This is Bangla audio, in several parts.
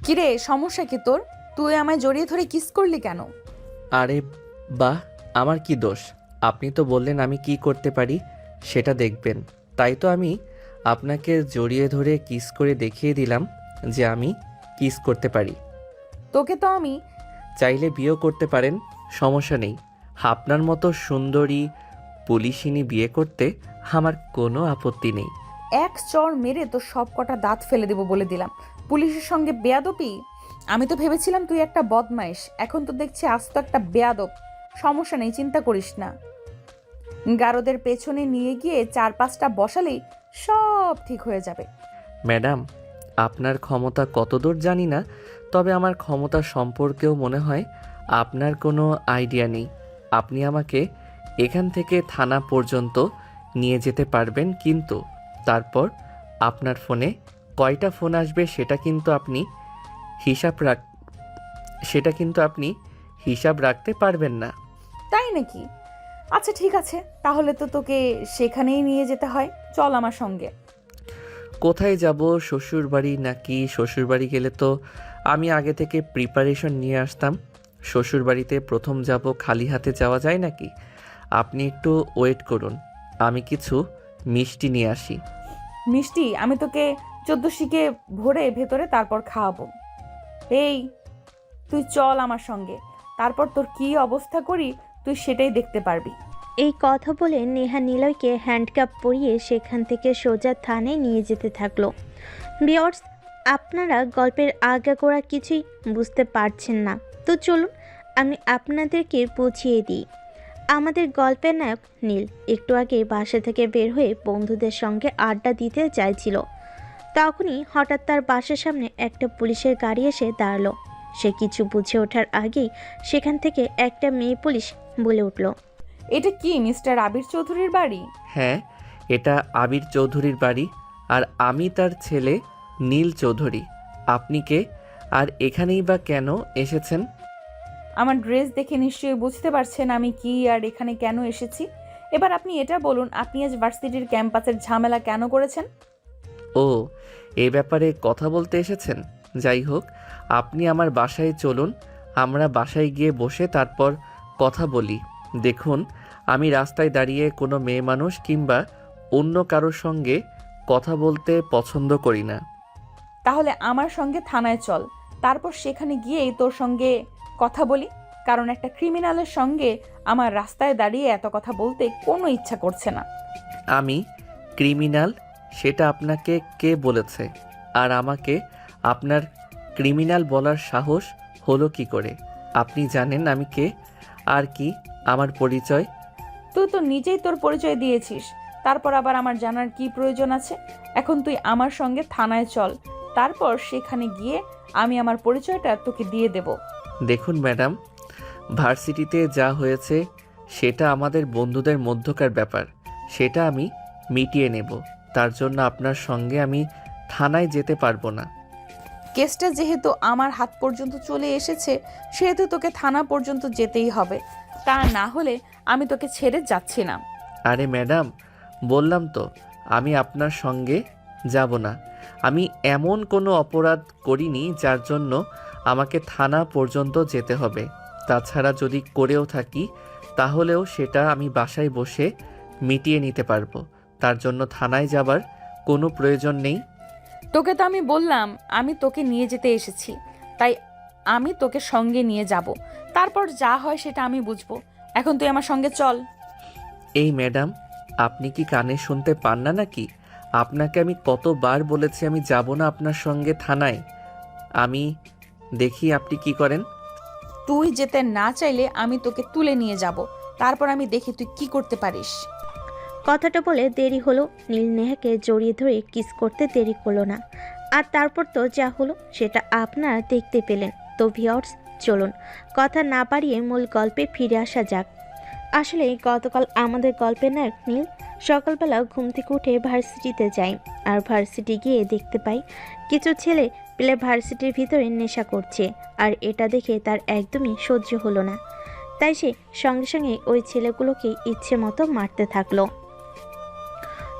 কিরে, সমস্যা কি তোর? তুই আমায় জড়িয়ে ধরে কিস করলি কেন? আরে বাহ, আমার কি দোষ? আপনি তো বললেন আমি কি করতে পারি সেটা দেখবেন, তাই তো আমি আপনাকে জড়িয়ে ধরে কিস করে দেখিয়ে দিলাম যে আমি কিস করতে পারি। তোকে তো আমি চাইলে বিয়েও করতে পারেন, সমস্যা নেই। আপনার মতো সুন্দরী পুলিশিনী বিয়ে করতে আমার কোনো আপত্তি নেই। এক চড় মেরে তোর সব কটা দাঁত ফেলে দেবো বলে দিলাম। পুলিশের সঙ্গে বেয়াদবি? আমি তো ভেবেছিলাম তুই একটা বদমাইশ, এখন তো দেখছি আস্ত একটা বেয়াদব। সমস্যা নেই, চিন্তা করিস না। গারদের পেছনে নিয়ে গিয়ে 4-5টা বসালেই সব ঠিক হয়ে যাবে। ম্যাডাম, আপনার ক্ষমতা কতদূর জানি না, তবে আমার ক্ষমতা সম্পর্কেও মনে হয় আপনার কোনো আইডিয়া নেই। আপনি আমাকে এখান থেকে থানা পর্যন্ত নিয়ে যেতে পারবেন, কিন্তু তারপর আপনার ফোনে কয়টা ফোন আসবে হিসাব রাখ সেটা কিন্তু আপনি হিসাব রাখতে পারবেন না। তাই নাকি? আচ্ছা ঠিক আছে, তাহলে তো তোকে সেখানেই নিয়ে যেতে হয়। চল আমার সঙ্গে। কোথায় যাব? শ্বশুরবাড়ি নাকি? শ্বশুরবাড়ি গেলে তো আমি আগে থেকে প্রিপারেশন নিয়ে আসতাম। শ্বশুরবাড়িতে প্রথম যাব, খালি হাতে যাওয়া যায় নাকি? আপনি একটু ওয়েট করুন, আমি কিছু মিষ্টি নিয়ে আসি। মিষ্টি? আমি তোকে 14 শিকে ভরে ভেতরে তারপর খাওয়াবো। এই, তুই চল আমার সঙ্গে, তারপর তোর কি অবস্থা করি তুই সেটাই দেখতে পারবি। এই কথা বলে নেহা নিলয়কে হ্যান্ডকাপ পরিয়ে সেখান থেকে সোজা থানায় নিয়ে যেতে থাকলো। ভিউয়ার্স, আপনারা গল্পের আগাগোড়া কিছুই বুঝতে পারছেন না, তো চলুন আমি আপনাদেরকে বুঝিয়ে দিই। আমাদের গল্পের নায়ক নীল একটু আগে বাসা থেকে বের হয়ে বন্ধুদের সঙ্গে আড্ডা দিতে চাইছিল। তখনই হঠাৎ তার বাসার সামনে একটা পুলিশের গাড়ি এসে দাঁড়ালো। সে কিছু বুঝে ওঠার আগেই সেখান থেকে একটা মেয়ে পুলিশ বলে উঠল, এটা কি মিস্টার আবির চৌধুরীর বাড়ি? হ্যাঁ, এটা আবির চৌধুরীর বাড়ি, আর আমি তার ছেলে নীল চৌধুরী। আপনি কে? আর এখানেই বা কেন এসেছেন? আমার ড্রেস দেখে নিশ্চয়ই বুঝতে পারছেন আমি কি আর এখানে কেন এসেছি। এবার আপনি এটা বলুন, আপনি আজ ভার্সিটির ক্যাম্পাসের ঝামেলা কেন করেছেন? ও, এই ব্যাপারে কথা বলতে এসেছেন? যাই হোক, আপনি আমার বাসায় চলুন, আমরা বাসায় গিয়ে বসে তারপর কথা বলি। দেখুন, আমি রাস্তায় দাঁড়িয়ে কোনো মেয়ে মানুষ কিংবা অন্য কারোর সঙ্গে কথা বলতে পছন্দ করি না। তাহলে আমার সঙ্গে থানায় চল, তারপর সেখানে গিয়েই তোর সঙ্গে কথা বলি। কারণ একটা ক্রিমিনালের সঙ্গে আমার রাস্তায় দাঁড়িয়ে এত কথা বলতে কোনো ইচ্ছা করছে না। আমি ক্রিমিনাল? সেটা আপনাকে কে বলেছে? আর আমাকে আপনার ক্রিমিনাল বলার সাহস হলো কি করে? আপনি জানেন আমি কে? আর কি আমার পরিচয়? তুই তো নিজেই তোর পরিচয় দিয়েছিস, তারপর আবার আমার জানার কি প্রয়োজন আছে? এখন তুই আমার সঙ্গে থানায় চল, তারপর সেখানে গিয়ে আমি আমার পরিচয়টা তোকে দিয়ে দেব। দেখুন ম্যাডাম, ভার্সিটিতে যা হয়েছে সেটা আমাদের বন্ধুদের মধ্যকার ব্যাপার, সেটা আমি মিটিয়ে নেব। তার জন্য আপনার সঙ্গে আমি থানায় যেতে পারবো না। কেসটা যেহেতু আমার হাত পর্যন্ত চলে এসেছে, সেহেতু তোকে থানা পর্যন্ত যেতেই হবে। তা না হলে আমি তোকে ছেড়ে যাচ্ছি না। আরে ম্যাডাম, বললাম তো আমি আপনার সঙ্গে যাব না। আমি এমন কোনো অপরাধ করিনি যার জন্য আমাকে থানা পর্যন্ত যেতে হবে। তাছাড়া যদি করেও থাকি তাহলেও সেটা আমি বাসায় বসে মিটিয়ে নিতে পারবো। তার জন্য থানায় যাবার কোনো প্রয়োজন নেই। তোকে তো আমি বললাম আমি তোকে নিয়ে যেতে এসেছি, তাই আমি তোকে সঙ্গে নিয়ে যাব। তারপর যা হয় সেটা আমি বুঝবো। এখন তুই আমার সঙ্গে চল। এই ম্যাডাম, আপনি কি কানে শুনতে পান না নাকি? আপনাকে আমি কতবার বলেছি আমি যাব না আপনার সঙ্গে থানায়। আমি দেখি আপনি কি করেন। তুই যেতে না চাইলে আমি তোকে তুলে নিয়ে যাব, তারপর আমি দেখি তুই কি করতে পারিস। কথাটা বলে দেরি হলো। নীল নেহাকে জড়িয়ে ধরে কিস করতে দেরি করলো না। আর তারপর তো যা হলো সেটা আপনারা দেখতে পেলেন। তো ভিউয়ার্স, চলুন কথা না বাড়িয়ে মূল গল্পে ফিরে আসা যাক। আসলে গতকাল আমাদের গল্পের নায়ক নীল সকালবেলা ঘুম থেকে উঠে ভার্সিটিতে যায়। আর ভার্সিটি গিয়ে দেখতে পাই কিছু ছেলে পেলে ভার্সিটির ভিতরে নেশা করছে। আর এটা দেখে তার একদমই সহ্য হলো না, তাই সে সঙ্গে সঙ্গে ওই ছেলেগুলোকে ইচ্ছে মতো মারতে থাকলো।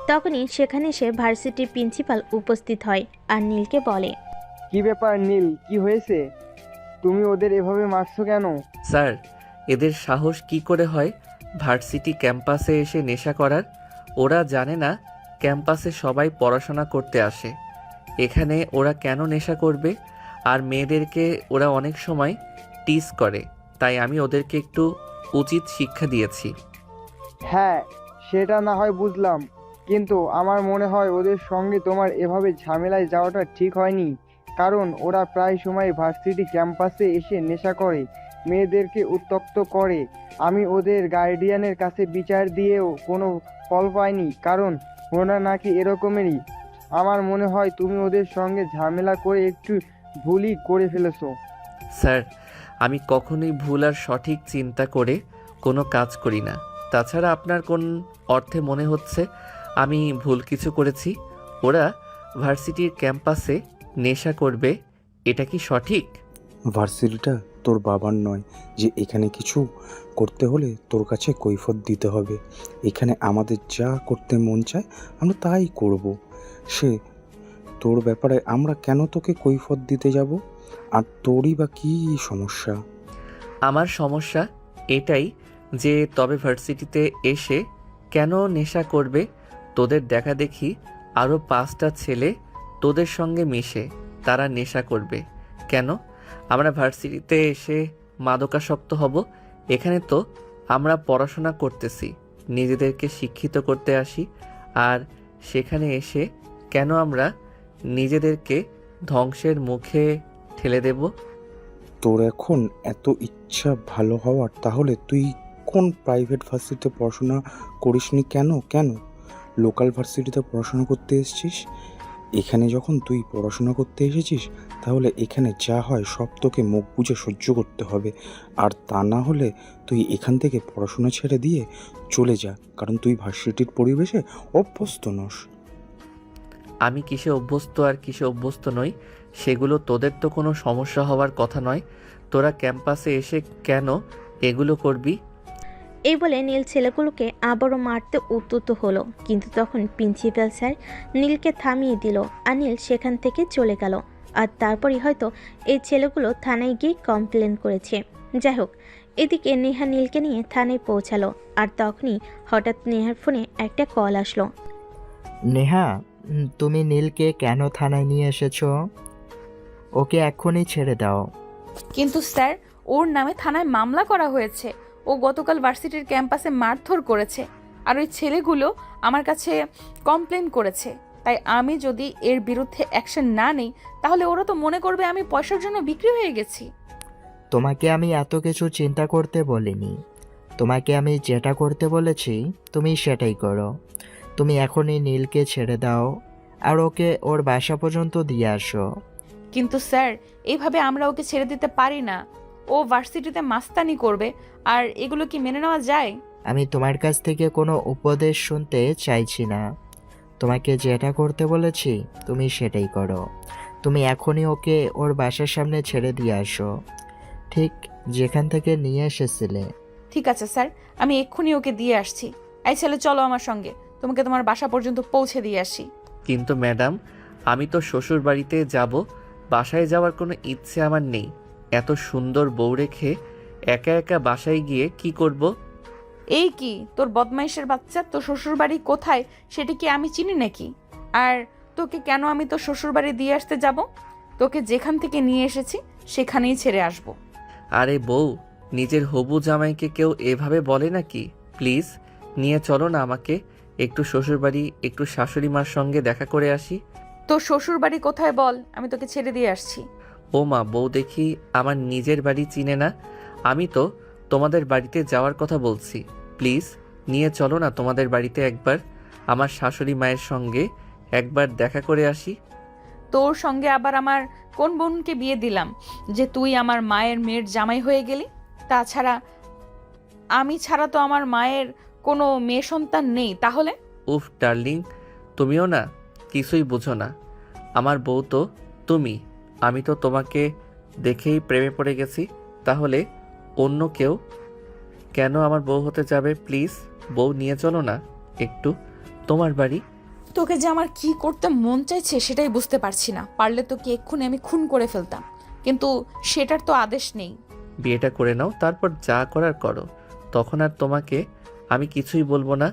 তখনই সেখানে এসে ভার্সিটির প্রিন্সিপাল উপস্থিত হয় আর নীলকে বলে, কি ব্যাপার নীল, কি হয়েছে? তুমি ওদের এভাবে মারছো কেন? স্যার, এদের সাহস কি করে হয় ভার্সিটি ক্যাম্পাসে এসে নেশা করার? ওরা জানে না ক্যাম্পাসে সবাই পড়াশোনা করতে আসে। এখানে ওরা কেন নেশা করবে? আর মেয়েদেরকে ওরা অনেক সময় টিজ করে, তাই আমি ওদেরকে একটু উচিত শিক্ষা দিয়েছি। হ্যাঁ, সেটা না হয় বুঝলাম, কিন্তু আমার মনে হয় ওদের সঙ্গে তোমার এভাবে ঝামেলায় যাওয়াটা ঠিক হয়নি। কারণ ওরা প্রায় সময় ভার্সিটি ক্যাম্পাসে এসে নেশা করে, মেয়েদেরকে উত্ত্যক্ত করে। আমি ওদের গার্ডিয়ানের কাছে বিচার দিয়েও কোনো ফল পাইনি, কারণ ওরা নাকি এরকমেরই। আমার মনে হয় তুমি ওদের সঙ্গে ঝামেলা করে একটু ভুলই করে ফেলেছো। স্যার, আমি কখনোই ভুল আর সঠিক চিন্তা করে কোনো কাজ করি না। তাছাড়া আপনার কোন অর্থে মনে হচ্ছে আমি ভুল কিছু করেছি? ওরা ভার্সিটির ক্যাম্পাসে নেশা করবে, এটা কি সঠিক? ভার্সিটিটা তোর বাবার নয় যে এখানে কিছু করতে হলে তোর কাছে কৈফিয়ত দিতে হবে। এখানে আমাদের যা করতে মন চায় আমরা তাই করব। সে তোর ব্যাপারে আমরা কেন তোকে কৈফিয়ত দিতে যাব? আর তোরই বা কী সমস্যা? আমার সমস্যা এটাই যে তবে ভার্সিটিতে এসে কেন নেশা করবে? তোদের দেখা দেখি আরও 5টা ছেলে তোদের সঙ্গে মিশে তারা নেশা করবে কেন? আমরা ভার্সিটিতে এসে মাদকাসক্ত হব? এখানে তো আমরা পড়াশোনা করতেছি, নিজেদেরকে শিক্ষিত করতে আসি। আর সেখানে এসে কেন আমরা নিজেদেরকে ধ্বংসের মুখে ঠেলে দেব? তোর এখন এত ইচ্ছা ভালো হওয়ার, তাহলে তুই কোন প্রাইভেট ভার্সিটিতে পড়াশোনা করিসনি কেন? লোকাল ভার্সিটিতে পড়াশোনা করতে এসেছিস। এখানে যখন তুই পড়াশোনা করতে এসেছিস, তাহলে এখানে যা হয় সব তোকে মুখ বুজে সহ্য করতে হবে। আর তা না হলে তুই এখান থেকে পড়াশোনা ছেড়ে দিয়ে চলে যা, কারণ তুই ভার্সিটির পরিবেশে অভ্যস্ত নস। আমি কিসে অভ্যস্ত আর কিসে অভ্যস্ত নই সেগুলো তোদের তো কোনো সমস্যা হওয়ার কথা নয়। তোরা ক্যাম্পাসে এসে কেন এগুলো করবি? এই বলে নীল ছেলেগুলোকে আবারও মারতে উদ্যত হলো, কিন্তু তখন প্রিন্সিপাল স্যার নীলকে থামিয়ে দিল আর নীল সেখান থেকে চলে গেল। আর তারপরই হয়তো এই ছেলেগুলো থানায় গিয়ে কমপ্লেন করেছে। যাই হোক, এদিকে নেহা নীলকে নিয়ে থানায় পৌঁছালো। আর তখনই হঠাৎ নেহার ফোনে একটা কল আসলো। নেহা, তুমি নীলকে কেন থানায় নিয়ে এসেছো? ওকে এক্ষুনি ছেড়ে দাও। কিন্তু স্যার, ওর নামে থানায় মামলা করা হয়েছে। ও গতকাল ভার্সিটির ক্যাম্পাসে মারধর করেছে, আর ওই ছেলেগুলো আমার কাছে কমপ্লেন করেছে। তাই আমি যদি এর বিরুদ্ধে অ্যাকশন না নিই, তাহলে ওরা তো মনে করবে আমি পয়সার জন্য বিক্রি হয়ে গেছি। তোমাকে আমি এত কিছু চিন্তা করতে বলিনি। তোমাকে আমি যেটা করতে বলেছি তুমি সেটাই করো। তুমি এখনই নীলকে ছেড়ে দাও আর ওকে ওর বাসা পর্যন্ত দিয়ে আসো। কিন্তু স্যার, এইভাবে আমরা ওকে ছেড়ে দিতে পারি না। ও ভার্সিটিতে মাস্তানি করবে, আর এগুলো কি মেনে নেওয়া যায়? আমি তোমার কাছ থেকে কোনো উপদেশ শুনতে চাইছি না। তোমাকে যেটা করতে বলেছি তুমি সেটাই করো। তুমি এখনই ওকে ওর বাসার সামনে ছেড়ে দিয়ে আসো, ঠিক যেখান থেকে নিয়ে এসেছিলে। ঠিক আছে স্যার, আমি এক্ষুনি ওকে দিয়ে আসছি। এই ছেলে, চলো আমার সঙ্গে, তোমাকে তোমার বাসা পর্যন্ত পৌঁছে দিয়ে আসি। কিন্তু ম্যাডাম, আমি তো শ্বশুর বাড়িতে যাব, বাসায় যাওয়ার কোনো ইচ্ছে আমার নেই। এত সুন্দর বউ রেখে একা একা বাসায় গিয়ে কি করব? এই কি তোর বদমাইশের বাচ্চা, তোর শ্বশুর বাড়ি কোথায় সেটা কি আমি চিনি নাকি? আর তোকে কেন আমি তোর শ্বশুর বাড়ি দিয়ে আসতে যাব? তোকে যেখান থেকে নিয়ে এসেছি সেখানেই ছেড়ে আসব। আরে বউ, নিজের হবু জামাইকে কেউ এভাবে বলে নাকি? প্লিজ নিয়ে চলো না আমাকে, একটু শ্বশুরবাড়ি, একটু শাশুড়ি মার সঙ্গে দেখা করে আসি। তোর শ্বশুর বাড়ি কোথায় বল, আমি তোকে ছেড়ে দিয়ে আসছি। ও মা, বউ দেখি আমার নিজের বাড়ি চিনে না। আমি তো তোমাদের বাড়িতে যাওয়ার কথা বলছি। প্লিজ নিয়ে চলো না তোমাদের বাড়িতে একবার, আমার শাশুড়ি মায়ের সঙ্গে একবার দেখা করে আসি। তোর সঙ্গে আবার আমার কোন বোনকে বিয়ে দিলাম যে তুই আমার মায়ের মেয়ের জামাই হয়ে গেলি? তাছাড়া আমি ছাড়া তো আমার মায়ের কোনো মেয়ে সন্তান নেই। তাহলে উফ ডার্লিং, তুমিও না কিছুই বুঝো না। আমার বউ তো তুমি। আমি তো তোমাকে দেখেই প্রেমে পড়ে গেছি। তাহলে অন্য কেউ কেন আমার বউ হতে যাবে? প্লিজ বউ নিয়ে চলো না একটু তোমার বাড়ি। তোকে যে আমার কি করতে মন চাইছে সেটাই বুঝতে পারছি না। পারলে তোকে এক্ষুনি আমি খুন করে ফেলতাম, কিন্তু সেটার তো আদেশ নেই। বিয়েটা করে নাও, তারপর যা করার করো, তখন আর তোমাকে আমি কিছুই বলবো না।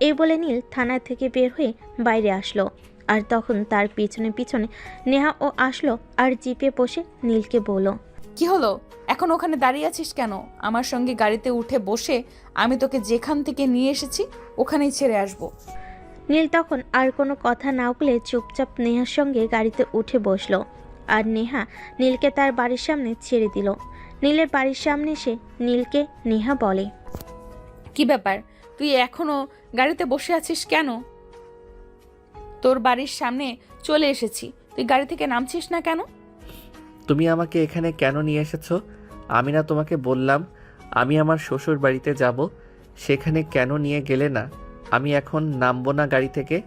এই বলে নীল থানা থেকে বের হয়ে বাইরে আসলো। আর তখন তার পিছনে পিছনে নেহাও আসলো আর জিপে বসে নীলকে বলল, কি হলো? এখন ওখানে দাঁড়িয়ে আছিস কেন? আমার সঙ্গে গাড়িতে উঠে বসে আমি তোকে যেখান থেকে নিয়ে এসেছি ওখানেই ছেড়ে আসবো। নীল তখন আর কোনো কথা না বলে চুপচাপ নেহার সঙ্গে গাড়িতে উঠে বসলো। আর নেহা নীলকে তার বাড়ির সামনে ছেড়ে দিল। নীলের বাড়ির সামনে এসে নীলকে নেহা বলে, কি ব্যাপার, তুই এখনো গাড়িতে বসে আছিস কেন? তোর বাড়ির সামনে চলে এসেছি, তুই গাড়ি থেকে নামছিস না কেন? তুমি আমাকে এখানে কেন নিয়ে এসেছো? আমি না তোমাকে বললাম আমি আমার শ্বশুর বাড়িতে যাব? সেখানে কেন নিয়ে গেলে না? আমি এখন নামবো না গাড়ি থেকে।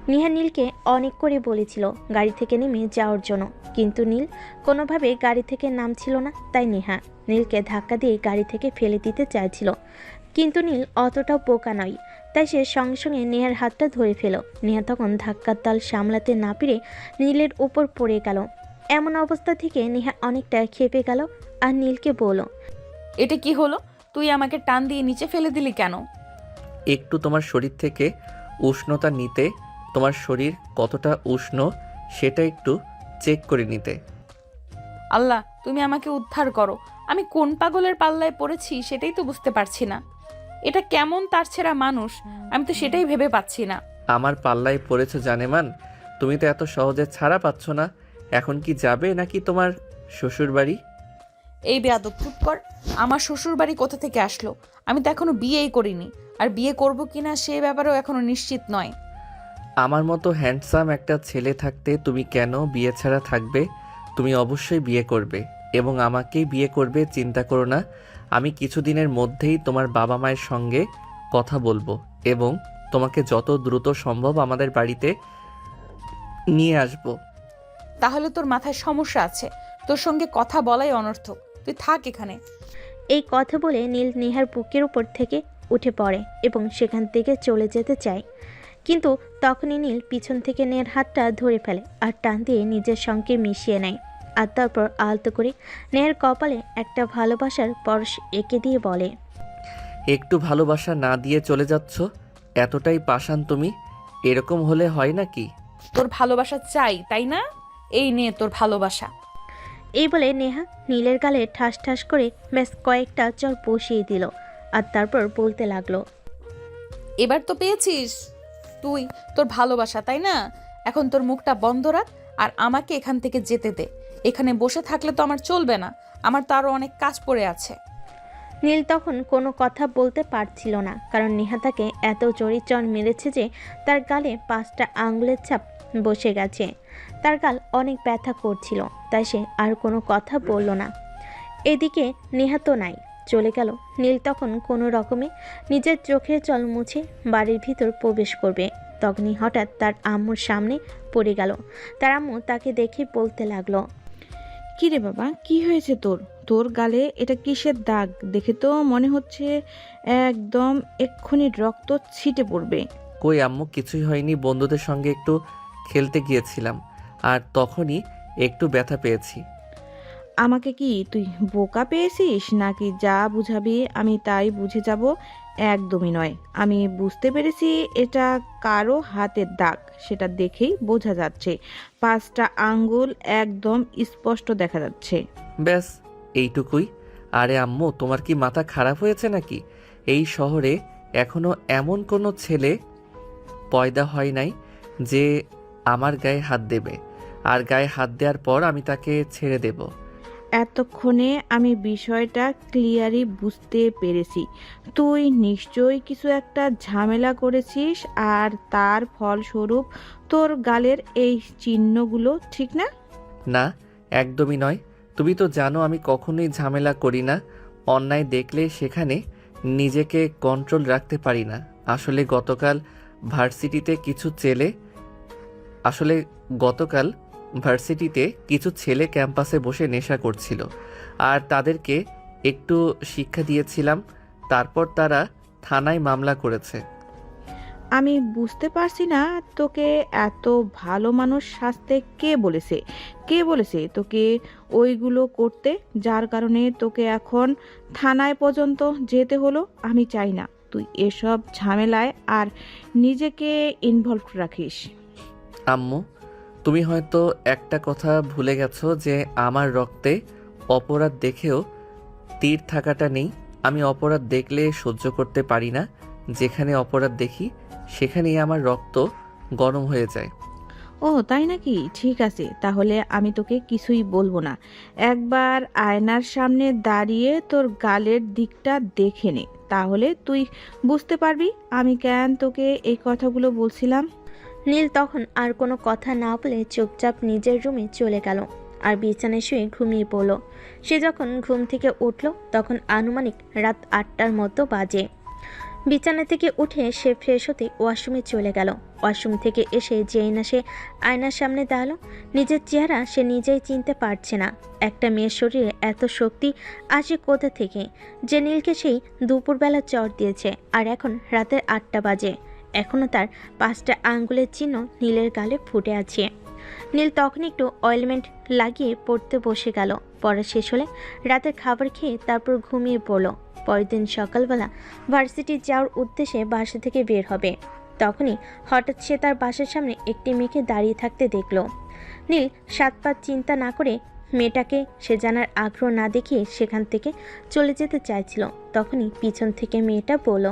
নেহা নীলকে অনেক করে বলেছিল গাড়ি থেকে নেমে যাওয়ার জন্য, কিন্তু নীল কোনোভাবে গাড়ি থেকে নামছিল না। তাই নেহা নীলকে ধাক্কা দিয়ে গাড়ি থেকে ফেলে দিতে চাইছিল, কিন্তু নীল অতটাও বোকা নয়। তাই সে সঙ্গে সঙ্গে নেহার হাতটা ধরে ফেল। নেহা তখন ধাক্কার তাল সামলাতে না পেরে নীলের উপর পড়ে গেল। এমন অবস্থা থেকে নেহা অনেকটা খেপে গেল আর নীলকে বলল, এটা কি হলো? তুই আমাকে টান দিয়ে নিচে ফেলে দিলি কেন? একটু তোমার শরীর থেকে উষ্ণতা নিতে, তোমার শরীর কতটা উষ্ণ সেটা একটু চেক করে নিতে। আল্লাহ, তুমি আমাকে উদ্ধার করো। আমি কোন পাগলের পাল্লায় পড়েছি সেটাই তো বুঝতে পারছি না। এটা কেমন তার ছেঁড়া মানুষ, আমি তো সেটাই ভেবে পাচ্ছি না। আমার পাল্লায় পড়েছো জানেমান, তুমি তো এত সহজে ছাড়া পাচ্ছ না। এখন কি যাবে নাকি তোমার শ্বশুর বাড়ি? এই বেয়াদব, চুপ কর। আমার শ্বশুর বাড়ি কোথা থেকে আসলো? আমি তো এখনো বিয়েই করিনি, আর বিয়ে করব কিনা সে ব্যাপারেও এখনো নিশ্চিত নয়। আমার মতো হ্যান্ডসাম একটা ছেলে থাকতে তুমি কেন বিয়ে ছাড়া থাকবে? তুমি অবশ্যই বিয়ে করবে এবং আমাকেই বিয়ে করবে, চিন্তা করো না। আমি কিছুদিনের মধ্যেই তোমার বাবা মায়ের সঙ্গে কথা বলবো এবং তোমাকে যত দ্রুত সম্ভব আমাদের বাড়িতে নিয়ে আসবো। তাহলে তোর মাথায় সমস্যা আছে, তোর সঙ্গে কথা বলাই অনর্থক। তুই থাক এখানে। এই কথা বলে নীল নেহার বুকের উপর থেকে উঠে পড়ে এবং সেখান থেকে চলে যেতে চায়। কিন্তু তখনই নীল পিছন থেকে নেহার হাতটা ধরে ফেলে আর টান দিয়ে নিজের সঙ্গে মিশিয়ে নেয়। আর তারপর আলতো করে নেহার কপালে একটা ভালোবাসার পরশ এঁকে দিয়ে বলে, একটু ভালোবাসা না দিয়ে চলে যাচ্ছ? এতটাই পাষাণ তুমি? এরকম হলে হয় নাকি? তোর ভালোবাসা চাই, তাই না? এই নে তোর ভালোবাসা। এই বলে নেহা নীলের গালে ঠাস ঠাস করে ব্যাস কয়েকটা চর বসিয়ে দিল। আর তারপর বলতে লাগলো, এবার তো পেয়েছিস তুই তোর ভালোবাসা, তাই না? এখন তোর মুখটা বন্ধ রাখ আর আমাকে এখান থেকে যেতে দে। এখানে বসে থাকলে তো আমার চলবে না, আমার তো আরো অনেক কাজ পড়ে আছে। নীল তখন কোনো কথা বলতে পারছিল না, কারণ নেহা তাকে এত জোরে চর মেরেছে যে তার গালে 5টা আঙুলের ছাপ বসে গেছে। তার গাল অনেক ব্যথা করছিল, তাই সে আর কোনো কথা বলল না। এদিকে নেহা তো নাই, চলে গেল। নীল তখন কোনো রকমে নিজের চোখের জল মুছে বাড়ির ভিতর প্রবেশ করবে, তখনই হঠাৎ তার আম্মুর সামনে পড়ে গেল। তার আম্মু তাকে দেখে বলতে লাগলো, কি রে বাবা, কি হয়েছে তোর? তোর গালে এটা কিসের দাগ? দেখে তো মনে হচ্ছে একদম এক্ষুনি রক্ত ছিটে পড়বে। কই আম্মু, কিছুই হয়নি। বন্ধুদের সঙ্গে একটু খেলতে গিয়েছিলাম আর তখনই একটু ব্যথা পেয়েছি। আমাকে কি তুই বোকা পেয়েছিস নাকি যা বুঝাবি আমি তাই বুঝে যাব? একদমই নয়, আমি বুঝতে পেরেছি এটা কারো হাতের দাগ, সেটা দেখেই বোঝা যাচ্ছে। 5টা আঙ্গুল একদম স্পষ্ট দেখা যাচ্ছে। ব্যাস এইটুকুই। আরে আম্মু, তোমার কি মাথা খারাপ হয়েছে নাকি? এই শহরে এখনো এমন কোনো ছেলে পয়দা হয় নাই যে আমার গায়ে হাত দেবে, আর গায়ে হাত দেওয়ার পর আমি তাকে ছেড়ে দেব। এতক্ষণে আমি বিষয়টা ক্লিয়ারই বুঝতে পেরেছি। তুই নিশ্চয়ই কিছু একটা ঝামেলা করেছিস আর তার ফলস্বরূপ তোর গালের এই চিহ্নগুলো, ঠিক না? না, একদমই নয়। তুমি তো জানো আমি কখনোই ঝামেলা করি না। অন্যায় দেখলে সেখানে নিজেকে কন্ট্রোল রাখতে পারি না। আসলে গতকাল ভার্সিটিতে কিছু ছেলে ক্যাম্পাসে বসে নেশা করছিল আর তাদেরকে একটু শিক্ষা দিয়েছিলাম। তারপর তারা থানায় মামলা করেছে। আমি বুঝতে পারছি না তোকে এত ভালো মানুষ সাজতে কে বলেছে তোকে ওইগুলো করতে, যার কারণে তোকে এখন থানায় পর্যন্ত যেতে হলো। আমি চাই না তুই এসব ঝামেলায় আর নিজেকে ইনভলভ রাখিস। আম্মু, তুমি হয়তো একটা কথা ভুলে গেছো যে আমার রক্তে অপরাধ দেখেও তীর থাকাটা নেই। আমি অপরাধ দেখলে সহ্য করতে পারি না। যেখানে অপরাধ দেখি সেখানেই আমার রক্ত গরম হয়ে যায়। ও তাই নাকি? ঠিক আছে, তাহলে আমি তোকে কিছুই বলবো না। একবার আয়নার সামনে দাঁড়িয়ে তোর গালের দিকটা দেখে নে, তাহলে তুই বুঝতে পারবি আমি কেন তোকে এই কথাগুলো বলছিলাম। নীল তখন আর কোনো কথা না বলে চুপচাপ নিজের রুমে চলে গেল আর বিছানায় শুয়ে ঘুমিয়ে পড়ল। সে যখন ঘুম থেকে উঠল তখন আনুমানিক রাত 8টার মতো বাজে। বিছানা থেকে উঠে সে ফ্রেশ হতে ওয়াশরুমে চলে গেল। ওয়াশরুম থেকে এসে যেই না সে আয়নার সামনে দাঁড়ালো, নিজের চেহারা সে নিজেই চিনতে পারছে না। একটা মেয়ের শরীরে এত শক্তি আসে কোথা থেকে, যে নীলকে সেই দুপুরবেলা চর দিয়েছে আর এখন রাতের 8টা বাজে। এখনও তার 5টা আঙ্গুলের চিহ্ন নীলের গালে ফুটে আছে। নীল তখন একটু অয়েলমেন্ট লাগিয়ে পড়তে বসে গেল। পড়া শেষ হলে রাতের খাবার খেয়ে তারপর ঘুমিয়ে পড়ল। পরের দিন সকালবেলা ভার্সিটি যাওয়ার উদ্দেশ্যে বাসা থেকে বের হবে। তখনই হঠাৎ সে তার বাসার সামনে একটি মেয়েকে দাঁড়িয়ে থাকতে দেখল। নীল 7 পাঁচ চিন্তা না করে মেয়েটাকে সে জানার আগ্রহ না দেখিয়ে সেখান থেকে চলে যেতে চাইছিল। তখনই পিছন থেকে মেয়েটা বলল,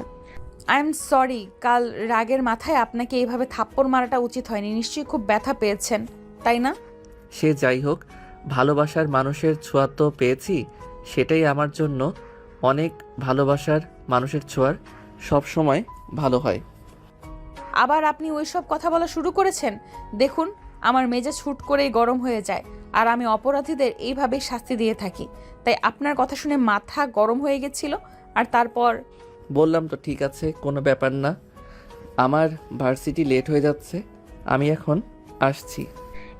আই এম সরি, কাল রাগের মাথায় আপনাকে এইভাবে থাপ্পড় মারাটা উচিত হয়নি। নিশ্চয়ই খুব ব্যথা পেয়েছেন, তাই না? সে যাই হোক, ভালোবাসার মানুষের ছোঁয়া তো পেয়েছি, সেটাই আমার জন্য অনেক। ভালোবাসার মানুষের ছোঁয়ার সব সময় ভালো হয়। আবার আপনি ওইসব কথা বলা শুরু করেছেন। দেখুন, আমার মেজাজ হুট করেই গরম হয়ে যায়, আর আমি অপরাধীদের এইভাবেই শাস্তি দিয়ে থাকি। তাই আপনার কথা শুনে মাথা গরম হয়ে গেছিল। আর তারপর বললাম তো ঠিক আছে, কোনো ব্যাপার না। আমার ভার্সিটি লেট হয়ে যাচ্ছে, আমি এখন আসছি।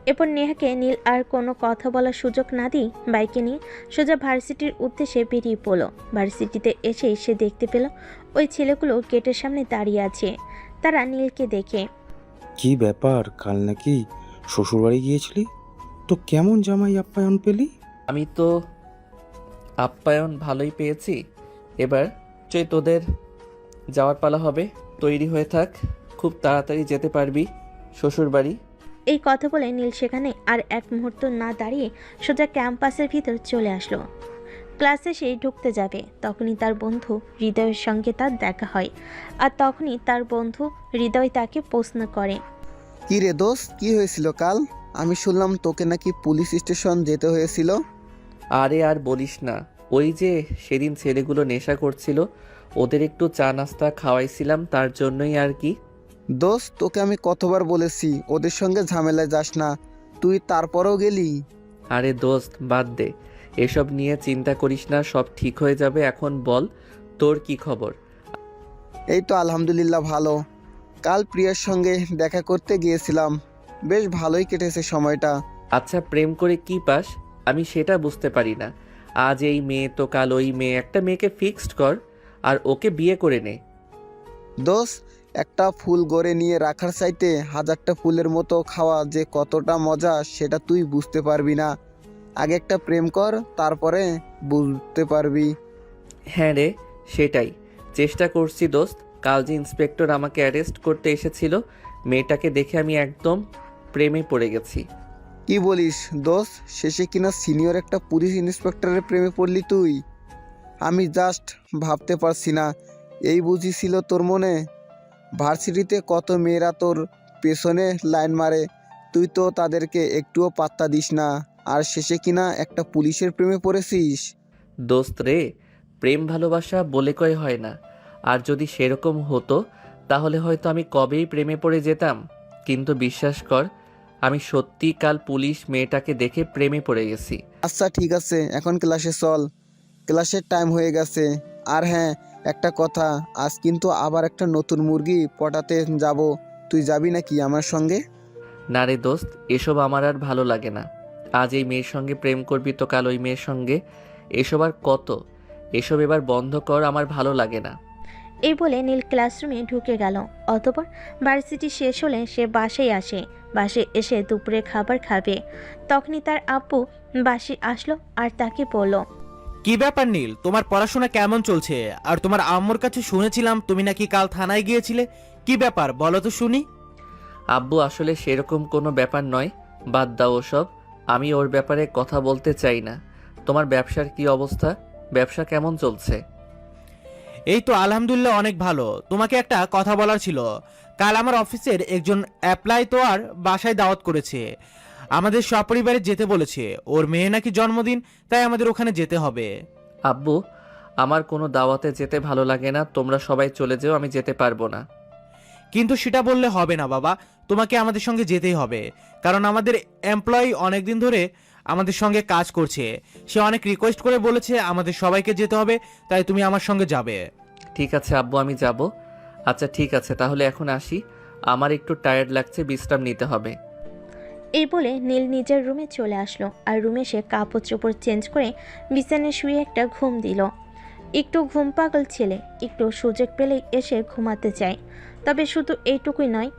এরপর নেহাকে নীল আর কোনো কথা বলার সুযোগ না দিয়ে বাইকে নিয়ে সোজা ভার্সিটির উদ্দেশ্যে বেরিয়ে পড়ল। ভার্সিটিতে এসেই সে দেখতে পেল ওই ছেলেগুলো গেটের সামনে দাঁড়িয়ে আছে। তারা নীলকে দেখে, কি ব্যাপার, কাল নাকি শ্বশুরবাড়ি গিয়েছিলি? তো কেমন জামাই আপ্যায়ন পেলি? আমি তো আপ্যায়ন ভালোই পেয়েছি। এবার তোদের যাওয়ার পালা হবে, তৈরি হয়ে থাক, খুব তাড়াতাড়ি যেতে পারবি শ্বশুরবাড়ি। এই কথা বলে নীল সেখানে আর এক মুহূর্ত না দাঁড়িয়ে সোজা ক্যাম্পাসের ভিতর চলে আসলো। ক্লাসে সেই ঢুকতে যাবে, তখনই তার বন্ধু হৃদয়ের সঙ্গে তার দেখা হয়। আর তখনই তার বন্ধু হৃদয় তাকে প্রশ্ন করে, কি রে দোস্ত, কি হয়েছিল কাল? আমি শুনলাম তোকে নাকি পুলিশ স্টেশন যেতে হয়েছিল। আরে আর বলিস না, ওই যে সেদিন ছেলেগুলো নেশা করছিল, ওদের একটু চা নাস্তা খাওয়াইছিলাম, তার জন্যই আর কি। দোস্ত, তোকে আমি কতবার বলেছি ওদের সঙ্গে ঝামেলায় যাস না, তুই তারপরেও গেলি। আরে দোস্ত বাদ দে, এসব নিয়ে চিন্তা করিস না, সব ঠিক হয়ে যাবে। এখন বল, তোর কি খবর? এই তো আলহামদুলিল্লাহ ভালো। কাল প্রিয়ার সঙ্গে দেখা করতে গিয়েছিলাম, বেশ ভালোই কেটেছে সময়টা। আচ্ছা, প্রেম করে কি পাস আমি সেটা বুঝতে পারি না। আজ এই মেয়ে তো কাল ওই মেয়ে, একটা মেয়েকে ফিক্সড কর আর ওকে বিয়ে করে নে। দোস্ত, একটা ফুল গড়ে নিয়ে রাখার চাইতে 1000টা ফুলের মতো খাওয়া যে কতটা মজা সেটা তুই বুঝতে পারবি না। আগে একটা প্রেম কর, তারপরে বুঝতে পারবি। হ্যাঁ রে, সেটাই চেষ্টা করছি দোস্ত। কাল যে ইন্সপেক্টর আমাকে অ্যারেস্ট করতে এসেছিল, মেয়েটাকে দেখে আমি একদম প্রেমে পড়ে গেছি। কি বলিস দোস্ত, শেষে কিনা সিনিয়র একটা পুলিশ ইন্সপেক্টরের প্রেমে পড়লি তুই? আমি জাস্ট ভাবতে পারছি না, এই বুঝি ছিল তোর মনে? ভার্সিটিতে কত মেয়েরা তোর পেছনে লাইন মারে, তুই তো তাদেরকে একটুও পাত্তা দিস না, আর শেষে কিনা একটা পুলিশের প্রেমে পড়েছিস। দোস্ত রে, প্রেম ভালোবাসা বলে কয় হয় না। আর যদি সেরকম হতো তাহলে হয়তো আমি কবেই প্রেমে পড়ে যেতাম। কিন্তু বিশ্বাস কর, আমি সত্যি কাল পুলিশ মেয়েটাকে দেখে প্রেমে পড়ে গেছি। আচ্ছা ঠিক আছে, এখন ক্লাসে চল, ক্লাসের টাইম হয়ে গেছে। আর হ্যাঁ, একটা কথা, আজ কিন্তু আবার একটা নতুন মুরগি পটাতে যাব, তুই যাবি নাকি আমার সঙ্গে? না রে দোস্ত, এসব আমার আর ভালো লাগে না। আজ এই মেয়ের সঙ্গে প্রেম করবি তো কাল ওই মেয়ের সঙ্গে, এসব আর কত? এসব এবার বন্ধ কর, আমার ভালো লাগে না। এই বলে নীল ক্লাসরুমে ঢুকে গেল। অতঃপর ভার্সিটি শেষ হলে সে বাসায় আসে। বাসায় এসে দুপুরে খাবার খাবে। তখনই তার আব্বু বাসি আসলো আর তাকে বলল, কি ব্যাপার নীল, তোমার পড়াশোনা কেমন চলছে? আর তোমার আম্মুর কাছে শুনেছিলাম তুমি নাকি কাল থানায় গিয়েছিলে, কি ব্যাপার বলো তো শুনি। আব্বু আসলে সেরকম কোনো ব্যাপার নয়, বাদ দাও ওসব। আমি ওর ব্যাপারে কথা বলতে চাই না। তোমার ব্যবসার কি অবস্থা? ব্যবসা কেমন চলছে? এই তো আলহামদুলিল্লাহ অনেক ভালো। তোমাকে একটা কথা বলার ছিল। কাল আমার অফিসের একজন অ্যাপ্লাই তো আর বাসায় দাওয়াত করেছে, আমাদের সপরিবারে যেতে বলেছে। ওর মেয়ে নাকি জন্মদিন, তাই আমাদের ওখানে যেতে হবে। আব্বু, আমার কোনো দাওয়াতে যেতে ভালো লাগে না। তোমরা সবাই চলে যেও, আমি যেতে পারবো না। কিন্তু সেটা বললে হবে না বাবা, তোমাকে আমাদের সঙ্গে যেতেই হবে। কারণ আমাদের এমপ্লয়ি অনেকদিন ধরে আমাদের সঙ্গে কাজ করছে, সে অনেক রিকোয়েস্ট করে বলেছে আমাদের সবাইকে যেতে হবে, তাই তুমি আমার সঙ্গে যাবে। ঠিক আছে আব্বু, আমি যাব। আচ্ছা ঠিক আছে, তাহলে এখন আসি। আমার একটু টায়ার্ড লাগছে, বিশ্রাম নিতে হবে। এই বলে নীল নিজের রুমে চলে আসলো আর রুমে সে কাপড় চোপড় চেঞ্জ করে বিছানায় শুয়ে একটা ঘুম দিল। একটু ঘুম পাগল ছেলে, একটু সুযোগ পেলেই এসে ঘুমাতে চায়। তবে শুধু এইটুকুই নয়,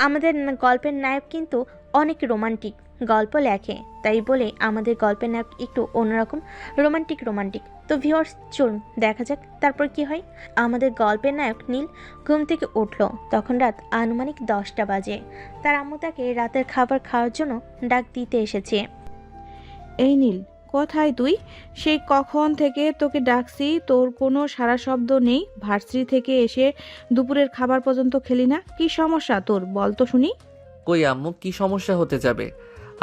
আমাদের গল্পের নায়ক কিন্তু অনেক রোমান্টিক গল্প লেখে। তাই বলে আমাদের গল্পের নায়ক একটু অন্যরকম রোমান্টিক। তো ভিউয়ার্স, চলুন দেখা যাক তারপর কি হয়। আমাদের গল্পের নায়ক নীল ঘুম থেকে উঠলো। তখন রাত আনুমানিক 10টা বাজে। তার আম্মু তাকে রাতের খাবার খাওয়ার জন্য ডাক দিতে এসেছে। এই নীল, কোথায় তুই? সেই কখন থেকে তোকে ডাকছি, তোর কোনো সাড়া শব্দ নেই। ভার্সিটি থেকে এসে দুপুরের খাবার পর্যন্ত খেলি না। কি সমস্যা তোর, বল তো শুনি। কই আম্মু, কি সমস্যা হতে যাবে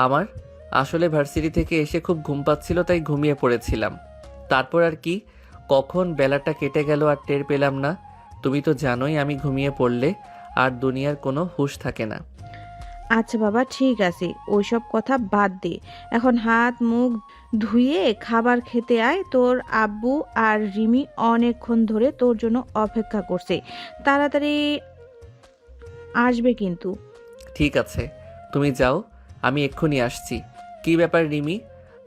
আমার? আসলে ভার্সিটি থেকে এসে খুব ঘুম পাচ্ছিল, তাই ঘুমিয়ে পড়েছিলাম। তারপর আর কি, কখন বেলাটা কেটে গেল আর টের পেলাম না। তুমি তো জানোই আমি ঘুমিয়ে পড়লে আর দুনিয়ার কোনো হুঁশ থাকে না। আচ্ছা বাবা, ঠিক আছে, ওইসব কথা বাদ দে। এখন হাত মুখ ধুয়ে খাবার খেতে আয়। তোর আব্বু আর রিমি অনেকক্ষণ ধরে তোর জন্য অপেক্ষা করছে। তাড়াতাড়ি আসবে কিন্তু। ঠিক আছে, তুমি যাও, আমি এক্ষুনি আসছি। কি ব্যাপার রিমি,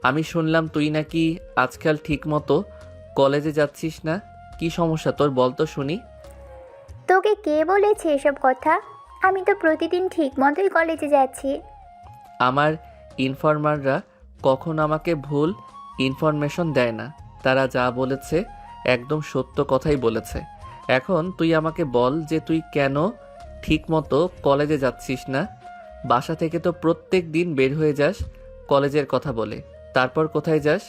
আমি শুনলাম তুই নাকি আজকাল ঠিক মতো কলেজে যাচ্ছিস না। কি সমস্যা তোর, বল তো শুনি। তোকে কে বলেছে এসব কথা? আমি তো প্রতিদিন ঠিক মতোই কলেজে যাচ্ছি। আমার ইনফরমাররা কখন আমাকে ভুল ইনফরমেশন দেয় না। তারা যা বলেছে একদম সত্য কথাই বলেছে। এখন তুই আমাকে বল যে তুই কেন ঠিক মতো কলেজে যাচ্ছিস না। বাসা থেকে তো প্রত্যেক দিন বের হয়ে যাস কলেজের কথা বলে, তারপর কোথায় যাস?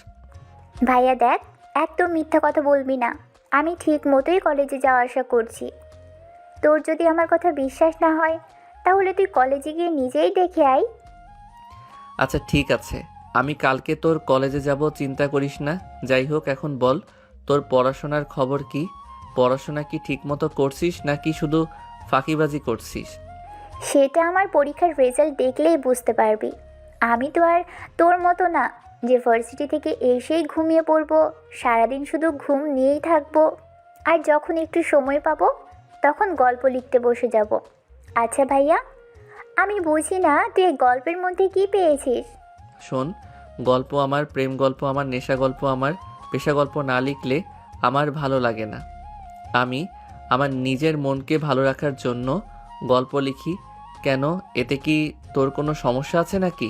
ভাইয়া দেখ, একদম মিথ্যা কথা বলবি না। আমি ঠিক মতোই কলেজে যাওয়া আসা করছি। তোর যদি আমার কথা বিশ্বাস না হয় তাহলে তুই কলেজে গিয়ে নিজেই দেখে আয়। আচ্ছা ঠিক আছে, আমি কালকে তোর কলেজে যাব, চিন্তা করিস না। যাই হোক, এখন বল তোর পড়াশোনার খবর কি? পড়াশোনা কি ঠিকমতো করছিস নাকি শুধু ফাঁকিবাজি করছিস? সেটা আমার পরীক্ষার রেজাল্ট দেখলেই বুঝতে পারবি। আমি তো আর তোর মতো না যে ভার্সিটি থেকে এসেই ঘুমিয়ে পড়বো, সারাদিন শুধু ঘুম নিয়েই থাকবো, আর যখন একটু সময় পাবো তখন গল্প লিখতে বসে যাব। আচ্ছা ভাইয়া, আমি বুঝি না তুই এই গল্পের মধ্যে কি পেয়েছিস? শোন, গল্প আমার, প্রেম গল্প আমার, নেশা গল্প আমার, পেশা গল্প না লিখলে আমার ভালো লাগে না। আমি আমার নিজের মনকে ভালো রাখার জন্য গল্প লিখি। কেন, এতে কি তোর কোনো সমস্যা আছে নাকি?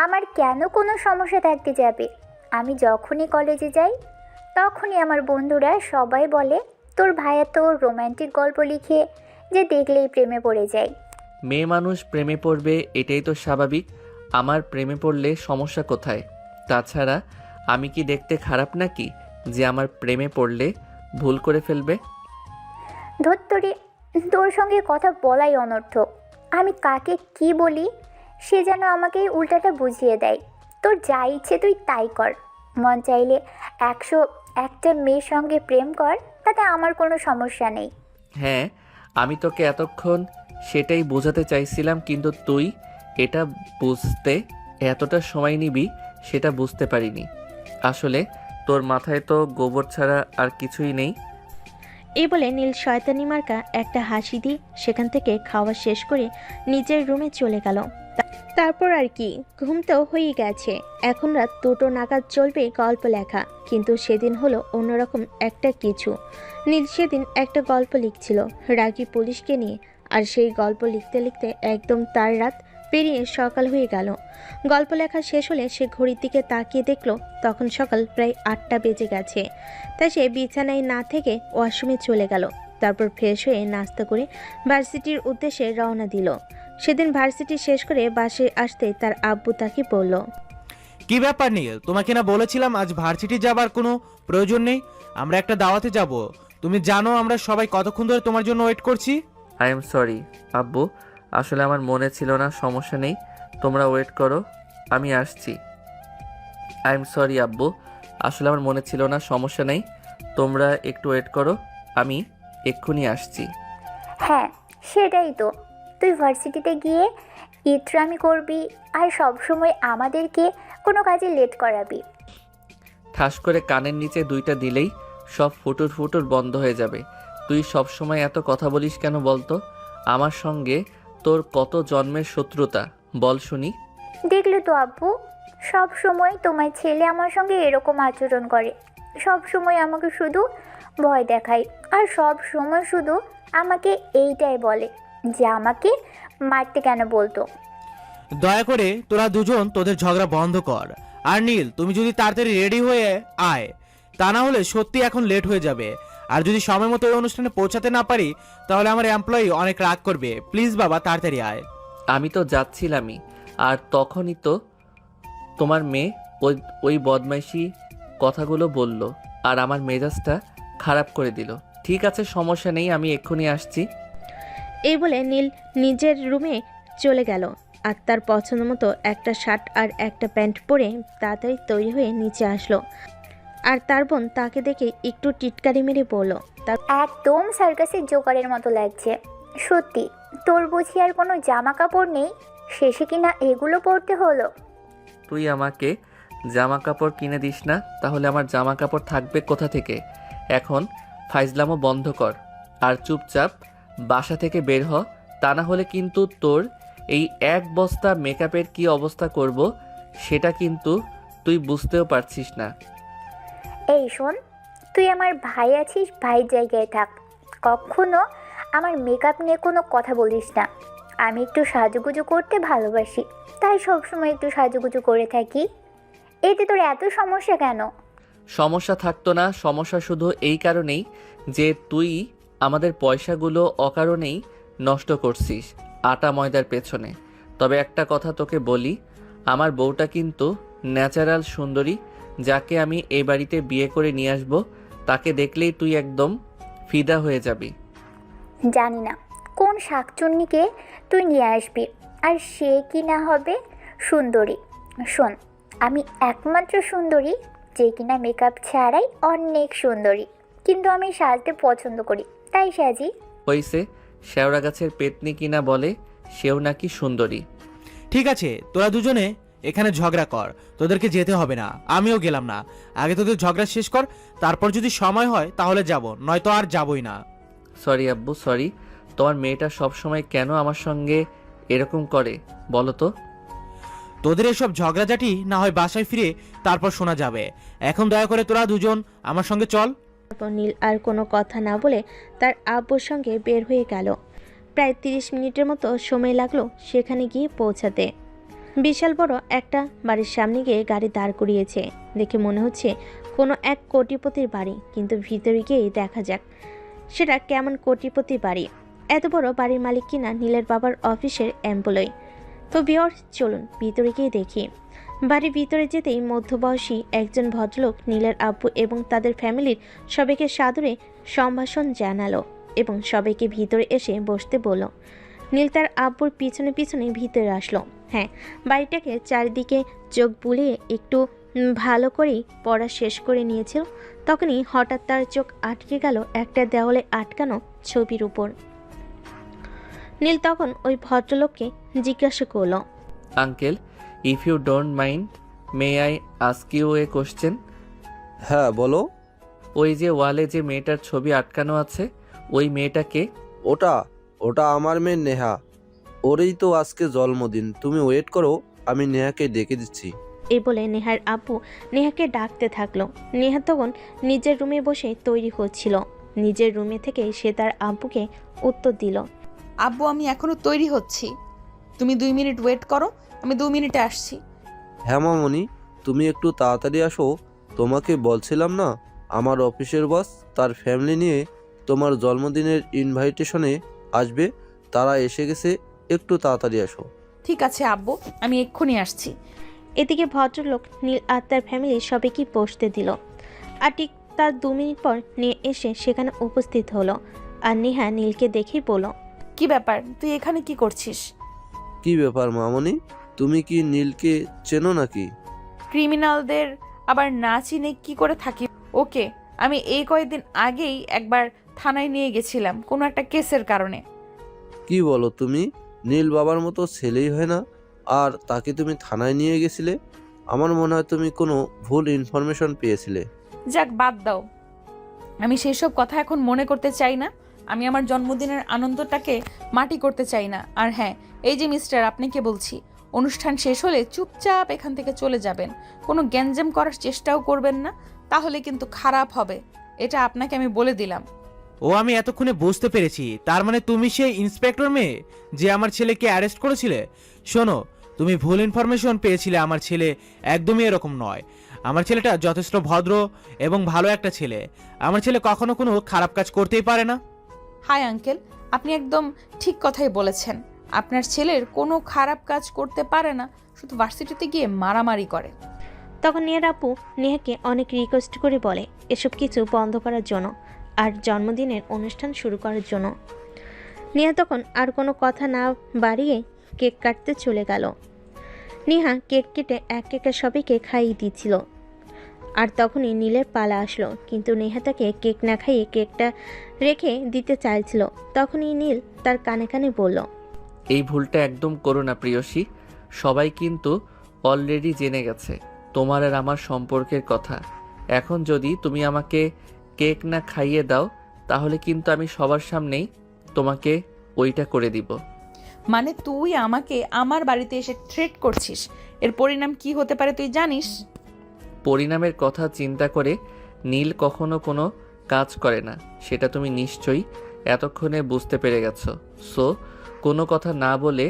আমার কেন কোনো সমস্যা থাকতে যাবে? আমি যখনই কলেজে যাই তখনই আমার বন্ধুরা সবাই বলে তোর ভাইয়া তো রোম্যান্টিক গল্প লিখে যে দেখলেই প্রেমে পড়ে যায়। মেয়ে মানুষ প্রেমে পড়বে, এটাই তো স্বাভাবিক। আমার প্রেমে পড়লে সমস্যা কোথায়? তাছাড়া আমি কি দেখতে খারাপ নাকি যে আমার প্রেমে পড়লে ভুল করে ফেলবে? ধত্তরি, তোর সঙ্গে কথা বলাই অনর্থক। আমি কাকে কি বলি সে যেন আমাকে উল্টাটা বুঝিয়ে দেয়। তোর যা ইচ্ছে তুই তাই কর। মন চাইলে 101টা মেয়ের সঙ্গে প্রেম কর, তাতে আমার কোনো সমস্যা নেই। হ্যাঁ, আমি তোকে এতক্ষণ সেটাই বোঝাতে চাইছিলাম, কিন্তু তুই এটা বুঝতে এতটা সময় নিবি সেটা বুঝতে পারিনি। আসলে তোর মাথায় তো গোবর ছাড়া আর কিছুই নেই। এই বলে নীল শয়তানি মার্কা একটা হাসি দিয়ে সেখান থেকে খাওয়া শেষ করে নিজের রুমে চলে গেল। তারপর আর কি, ঘুম তো হয়েই গেছে। এখন রাত 2টো নাগাদ চলবে গল্প লেখা, কিন্তু সেদিন হলো অন্যরকম একটা কিছু। নীল সেদিন একটা গল্প লিখছিল রাগী পুলিশকে নিয়ে, আর সেই গল্প লিখতে লিখতে একদম তার রাত পেরিয়ে সকাল হয়ে গেল। গল্প লেখা শেষ হলে সে ঘড়ির দিকে তাকিয়ে দেখলো তখন সকাল প্রায় 8টা বেজে গেছে। তাই সে বিছানায় না থেকে ওয়াশরুমে চলে গেল। তারপর ফ্রেশ হয়ে নাস্তা করে ভার্সিটির উদ্দেশ্যে রওনা দিল। সেদিন ভার্সিটি শেষ করে বাসে আসতে তার আব্বু তাকে বলল, কি ব্যাপার নীল, তোমাকে না বলেছিলাম আজ ভার্সিটি যাবার কোনো প্রয়োজন নেই, আমরা একটা দাওয়াতে যাব। তুমি জানো আমরা সবাই কতক্ষণ ধরে তোমার জন্য ওয়েট করছি। আই এম সরি আব্বু, আসলে আমার মনে ছিল না, সমস্যা নেই, তোমরা ওয়েট করো, আমি আসছি। আই এম সরি আব্বু, আসলে আমার মনে ছিল না, সমস্যা নেই, তোমরা একটু ওয়েট করো, আমি এক্ষুনি আসছি। হ্যাঁ, সেটাই তো। তুই ভার্সিটিতে গিয়ে ইতরামি করবি আর সব সময় আমাদেরকে কোনো কাজে লেট করাবি। ঠাস করে কানের নিচে 2টা দিলেই সব ফুটুর ফুটুর বন্ধ হয়ে যাবে। তুই সব সময় এত কথা বলিস কেন বলতো? আমার সঙ্গে তোর কত জন্মের শত্রুতা বল শুনি। দেখলে তো আব্বু, সব সময় তোমার ছেলে আমার সঙ্গে এরকম আচরণ করে। সব সময় আমাকে শুধু ভয় দেখায় আর সব সময় শুধু আমাকে এইটাই বলে যে আমাকে মারতে কেন বলতো। দয়া করে তোরা দুজন তোদের ঝগড়া বন্ধ কর। আর নীল, তুমি যদি তাড়াতাড়ি রেডি হয়ে আয়, তা না হলে সত্যি এখন লেট হয়ে যাবে। আর যদি সময় মতো ওই অনুষ্ঠানে পৌঁছাতে না পারি তাহলে আমার এমপ্লয়ি অনেক রাগ করবে। প্লিজ বাবা, তাড়াতাড়ি আয়। আমি তো যাচ্ছিলামই, আর তখনই তো তোমার মেয়ে ওই বদমাইশি কথাগুলো বলল আর আমার মেজাজটা খারাপ করে দিল। ঠিক আছে, সমস্যা নেই, আমি এক্ষুনি আসছি। এই বলে নীল নিজের রুমে চলে গেল আর তার পছন্দ মতো একটা শার্ট আর একটা প্যান্ট পরে তাড়াতাড়ি তৈরি হয়ে নিচে আসলো। আর তার বোন তাকে দেখে একটু টিটকারি মেরে বলল, একদম সার্কাসের জোকারের মতো লাগছে। সত্যি, তোর বুঝি আর কোনো জামা কাপড় নেই? শেষে কিনা এগুলো পরতে হলো। তুই আমাকে জামা কাপড় কিনে দিস না, তাহলে আমার জামা কাপড় থাকবে কোথা থেকে? এখন ফাইজলামও বন্ধ কর আর চুপচাপ বাসা থেকে বের হ, তা না হলে কিন্তু তোর এই 1 বস্তা মেকআপের কি অবস্থা করব সেটা কিন্তু তুই বুঝতেও পারছিস না। এই শোন, তুই আমার ভাই আছিস, ভাইয়ের জায়গায় থাক। কখনো আমার মেকআপ নিয়ে কোনো কথা বলিস না। আমি একটু সাজুগুজু করতে ভালোবাসি, তাই সবসময় একটু সাজুগুজু করে থাকি। এতে তোর এত সমস্যা কেন? সমস্যা থাকতো না, সমস্যা শুধু এই কারণেই যে তুই আমাদের পয়সাগুলো অকারণেই নষ্ট করছিস আটা ময়দার পেছনে। তবে একটা কথা তোকে বলি, আমার বউটা কিন্তু ন্যাচারাল সুন্দরী, যাকে আমি এই বাড়িতে বিয়ে করে নিয়ে আসবো, তাকে দেখলেই তুই একদম ফিদা হয়ে যাবি। জানি না কোন শাকচুন্নিকে তুই নিয়ে আসবি, আর সে কি না হবে সুন্দরী। শোন, আমি একমাত্র সুন্দরী যে কিনা মেকআপ ছাড়াই অনেক সুন্দরী, কিন্তু আমি সাজতে পছন্দ করি, তাই সাজি। হইছে, শেওড়া গাছের পেতনি কিনা বলে সেও নাকি সুন্দরী। ঠিক আছে, তোরা দুজনে এখানে ঝগড়া কর, তোদেরকে যেতে হবে না, আমিও গেলাম না। আগে তোদের ঝগড়া শেষ কর, তারপর যদি সময় হয় তাহলে যাব, নয়তো আর যাবই না। সরি আব্বু, সরি। তোমার মেয়েটা সবসময় কেন আমার সঙ্গে এরকম করে বলো তো? তোদের এসব ঝগড়াঝাটি না হয় বাসায় ফিরে তারপর শোনা যাবে। এখন দয়া করে তোরা দুজন আমার সঙ্গে চল। তারপর নীল আর কোনো কথা না বলে তার আব্বুর সঙ্গে বের হয়ে গেল। প্রায় 30 মিনিটের মতো সময় লাগলো সেখানে গিয়ে পৌঁছাতে। বিশাল বড় একটা বাড়ির সামনে গিয়ে গাড়ি দাঁড় করিয়েছে। দেখে মনে হচ্ছে কোনো এক কোটিপতির বাড়ি, কিন্তু ভিতরে গিয়েই দেখা যাক সেটা কেমন কোটিপতির বাড়ি। এত বড় বাড়ির মালিক কিনা নীলের বাবার অফিসের এমপ্লয়ি। তো ভিউয়ার্স, চলুন ভিতরে গিয়ে দেখি। বাড়ির ভিতরে যেতেই মধ্যবয়সী একজন ভদ্রলোক নীলের আব্বু এবং তাদের ফ্যামিলির সবাইকে সাদরে সম্ভাষণ জানালো এবং সবাইকে ভিতরে এসে বসতে বলল। নীল তার আব্বুর পিছনে পিছনে ভিতরে আসলো। হ্যাঁ, বাড়িটাকে চারিদিকে চোখ বুলিয়ে একটু ভালো করেই পড়া শেষ করে নিয়েছিল। তখনই হঠাৎ তার চোখ আটকে গেল একটা দেওয়ালে আটকানো ছবির উপর। নীল তখন ওই ভদ্রলোককে জিজ্ঞাসা করল, uncle, if you don't mind, may I ask you a question? হ্যাঁ বলো। ওই যে ওয়ালে যে মেয়েটার ছবি আটকানো আছে, ওই মেয়েটাকে? ওটা ওটা আমার মেয়ে নেহা। ওরই তো আজকে জন্মদিন, তুমি ওয়েট করো, আমি নেহাকে ডেকে দিচ্ছি। এই বলে নেহার আব্বু নেহাকে ডাকতে থাকলো। নেহা তখন নিজের রুমে বসে তৈরি হচ্ছিল। নিজের রুমে থেকে সে তার আব্বুকে উত্তর দিল। আব্বু আমি এখনো তৈরি হচ্ছি, তুমি 2 মিনিট ওয়েট করো, আমি 2 মিনিটে আসছি। হ্যাঁ মামনি, তুমি একটু তাড়াতাড়ি আসো। তোমাকে বলছিলাম না, আমার অফিসের বস তার ফ্যামিলি নিয়ে তোমার জন্মদিনের ইনভাইটেশনে আসবে, তারা এসে গেছে, একটু তাড়াতাড়ি আসো। ঠিক আছে আব্বু, আমি এক্ষুনি আসছি। এদিকে ভদ্রলোক নীল আর তার ফ্যামিলি সবাইকে বসতে দিল। আর ঠিক তার 2 মিনিট পর নিয়ে এসে সেখানে উপস্থিত হলো। আর নেহা নীলকে দেখেই বলল। কি ব্যাপার, তুই এখানে কি করছিস? কি ব্যাপার মামনি, তুমি কি নীলকে চেনো নাকি? ক্রিমিনালদের আবার না চিনে কি করে থাকি? ওকে আমি এই কয়েকদিন আগেই একবার থানায় নিয়ে গেছিলাম কোনো একটা কেসের কারণে। কি বলো তুমি? নীল বাবার মতো ছেলেই হয় না, আর তাকে তুমি থানায় নিয়ে গেছিলে? আমার মনে হয় তুমি কোনো ভুল ইনফরমেশন পেয়েছিলে। যাক বাদ দাও, আমি সেই সব কথা এখন মনে করতে চাই না। আমি আমার জন্মদিনের আনন্দটাকে মাটি করতে চাই না। আর হ্যাঁ, এই যে মিস্টার, আপনাকে বলছি, অনুষ্ঠান শেষ হলে চুপচাপ এখান থেকে চলে যাবেন। কোনো গ্যাঞ্জাম করার চেষ্টাও করবেন না, তাহলে কিন্তু খারাপ হবে। এটা আপনাকে আমি বলে দিলাম। ও আমি এতক্ষণে বুঝতে পেরেছি, তার মানে তুমি সেই ইন্সপেক্টর মেয়ে যে আমার ছেলেকে অ্যারেস্ট করেছিলে। শোনো, তুমি ভুল ইনফরমেশন পেয়েছিলে, আমার ছেলে একদমই এরকম নয়। আমার ছেলেটা যথেষ্ট ভদ্র এবং ভালো একটা ছেলে। আমার ছেলে কখনো কোনো খারাপ কাজ করতেই পারে না। হাই আঙ্কেল, আপনি একদম ঠিক কথাই বলেছেন। আপনার ছেলের কোনো খারাপ কাজ করতে পারে না, শুধু ভার্সিটিতে গিয়ে মারামারি করে। তখন নিয়ার আপু নেহাকে অনেক রিকোয়েস্ট করে বলে এসব কিছু বন্ধ করার জন্য আর জন্মদিনের অনুষ্ঠান শুরু করার জন্য। নেহা তখন আর কোনো কথা না বাড়িয়ে কেক কাটতে চলে গেল। নেহা কেক কেটে এক একে সবাইকে খাইয়ে দিচ্ছিল। আর তখনই নীলের পালা আসলো, কিন্তু নেহা তাকে কেক না খাইয়ে কেকটা রেখে দিতে চাইছিল। তখনই নীল তার কানে কানে বলল। এই ভুলটা একদম করো না প্রিয়সী, সবাই কিন্তু অলরেডি জেনে গেছে তোমার আর আমার সম্পর্কের কথা। এখন যদি তুমি আমাকে কেক না খাইয়ে দাও, তাহলে কিন্তু আমি সবার সামনেই তোমাকে ওইটা করে দিব। মানে তুই আমাকে আমার বাড়িতে এসে থ্রেট করছিস? এর পরিণাম কি হতে পারে তুই জানিস? পরিণামের কথা চিন্তা করে নীল কখনো কোনো কাজ করে না, সেটা তুমি নিশ্চয়ই এতক্ষণে বুঝতে পেরে গেছো। সো কোনো কথা না বলে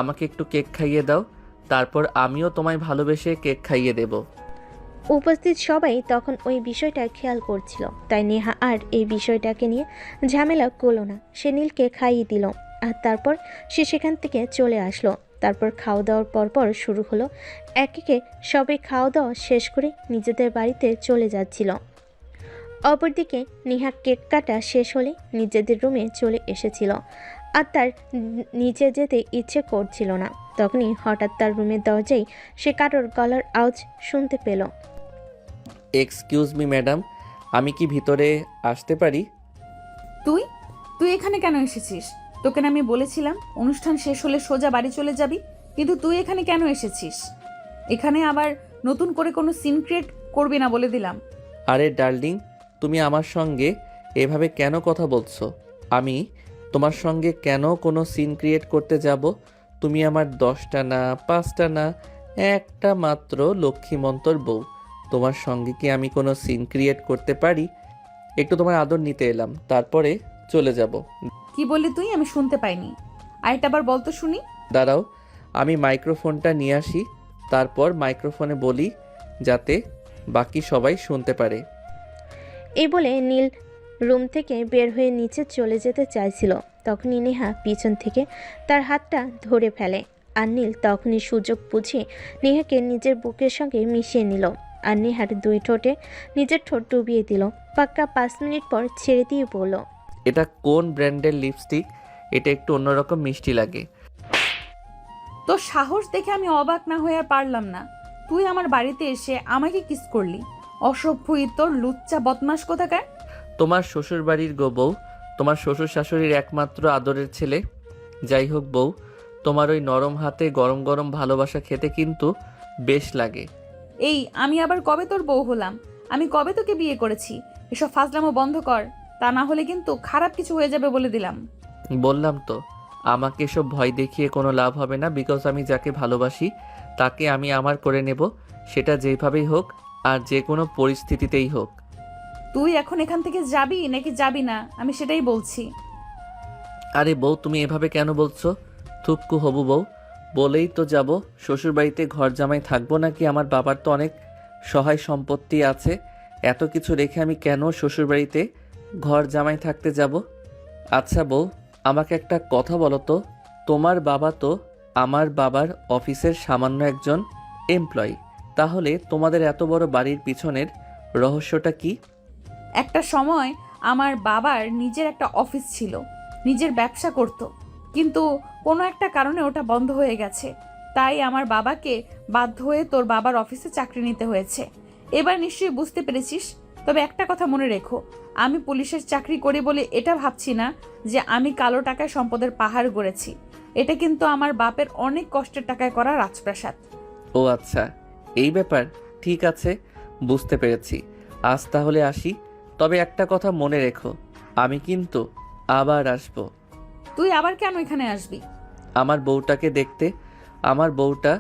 আমাকে একটু কেক খাইয়ে দাও, তারপর আমিও তোমায় ভালোবেসে কেক খাইয়ে দেব। উপস্থিত সবাই তখন ওই বিষয়টা খেয়াল করছিল, তাই নেহা আর এই বিষয়টাকে নিয়ে ঝামেলা করলো না। সে নীলকে খাইয়ে দিল আর তারপর সে সেখান থেকে চলে আসলো। তারপর খাওয়া দাওয়ার পরপর শুরু হলো। এক একে সবাই খাওয়া দাওয়া শেষ করে নিজেদের বাড়িতে চলে যাচ্ছিল। অপরদিকে নেহা কেক কাটা শেষ হলে নিজেদের রুমে চলে এসেছিল আর তার নিচে যেতে ইচ্ছে করছিল না। তখনই হঠাৎ তার রুমের দরজায় সে কারোর গলার আওয়াজ শুনতে পেল। এক্সকিউজ মি ম্যাডাম, আমি কি ভিতরে আসতে পারি? তুই তুই এখানে কেন এসেছিস? তোকে না আমি বলেছিলাম অনুষ্ঠান শেষ হলে সোজা বাড়ি চলে যাবি, কিন্তু তুই এখানে কেন এসেছিস? এখানে আবার নতুন করে কোনো সিন ক্রিয়েট করবি না বলে দিলাম। আরে ডার্লিং, তুমি আমার সঙ্গে এভাবে কেন কথা বলছো? আমি তোমার সঙ্গে কেন কোনো সিন ক্রিয়েট করতে যাব? তুমি আমার 10টা না 5টা না, একটা মাত্র লক্ষ্মীমন্তর বউ। তোমার সঙ্গে কি আমি কোনো সিন ক্রিয়েট করতে পারি? একটু তোমার আদর নিতে এলাম, তারপরে চলে যাব। কি বললি তুই? আমি শুনতে পাইনি, আরেকটা বার বল তো শুনি। দাঁড়াও, আমি মাইক্রোফোনটা নিয়ে আসি, তারপর মাইক্রোফোনে বলি যাতে বাকি সবাই শুনতে পারে। এই বলে নীল রুম থেকে বের হয়ে নিচে চলে যেতে চাইছিল। তখনই নেহা পিছন থেকে তার হাতটা ধরে ফেলে আর নীল তখনই সুযোগ বুঝে নেহাকে নিজের বুকের সঙ্গে মিশিয়ে নিল আর নেহার 2 ঠোঁটে নিজের ঠোঁট ডুবিয়ে দিল। পাক্কা 5 মিনিট পর ছেড়ে দিয়ে বলল। এটা কোন ব্র্যান্ডের লিপস্টিক? এটা একটু অন্যরকম মিষ্টি লাগে। তোর সাহস দেখে আমি অবাক না হয়ে আর পারলাম না। তুই আমার বাড়িতে এসে আমাকে কিস করলি? অসভ্যই তোর, লুচ্চা বদমাস কোথাকার। তোমার শ্বশুর বাড়ির গো বউ, তোমার শ্বশুর শাশুড়ির একমাত্র আদরের ছেলে। যাই হোক বউ, তোমার ওই নরম হাতে গরম গরম ভালোবাসা খেতে কিন্তু বেশ লাগে। এই আমি আবার কবে তোর বউ হলাম? আমি কবে তোকে বিয়ে করেছি? এসব ফাজলামো বন্ধ কর, তা না হলে কিন্তু খারাপ কিছু হয়ে যাবে বলে দিলাম। বললাম তো, আমাকে সব ভয় দেখিয়ে কোনো লাভ হবে না, বিকজ আমি যাকে ভালোবাসি তাকে আমি আমার করে নেব, সেটা যেভাবেই হোক আর যে কোনো পরিস্থিতিতেই হোক। তুই এখন এখান থেকে যাবি নাকি যাবি না, আমি সেটাই বলছি। আরে বউ, তুমি এভাবে কেন বলছো? থুক্কু হবু বউ, বলেই তো যাব। শ্বশুরবাড়িতে ঘর জামাই থাকবো নাকি? আমার বাবার তো অনেক সহায় সম্পত্তি আছে, এত কিছু রেখে আমি কেন শ্বশুরবাড়িতে ঘর জামাই থাকতে যাব? আচ্ছা বউ, আমাকে একটা কথা বলো তো, তোমার বাবা তো আমার বাবার অফিসের সামান্য একজন এমপ্লয়ি, তাহলে তোমাদের এত বড় বাড়ির পিছনের রহস্যটা কি? একটা সময় আমার বাবার নিজের একটা অফিস ছিল, নিজের ব্যবসা করত, কিন্তু কোনো একটা কারণে ওটা বন্ধ হয়ে গেছে, তাই আমার বাবাকে বাধ্য হয়ে তোর বাবার অফিসে চাকরি নিতে হয়েছে। এবার নিশ্চয়ই বুঝতে পেরেছিস। তবে একটা কথা মনে রেখো, আমি পুলিশের চাকরি করি বলে এটা ভাবছি না যে আমি কালো টাকায় সম্পদের পাহাড় গড়েছি। এটা কিন্তু আমার বাপের অনেক কষ্টের টাকায় করা রাজপ্রাসাদ। ও আচ্ছা, এই ব্যাপার। ঠিক আছে, বুঝতে পেরেছি। আজ তাহলে আসি। তবে একটা কথা মনে রেখো, আমি কিন্তু আবার আসব। তুই আবার কেন এখানে আসবি? আমার বউটাকে দেখতে। আমার বউটা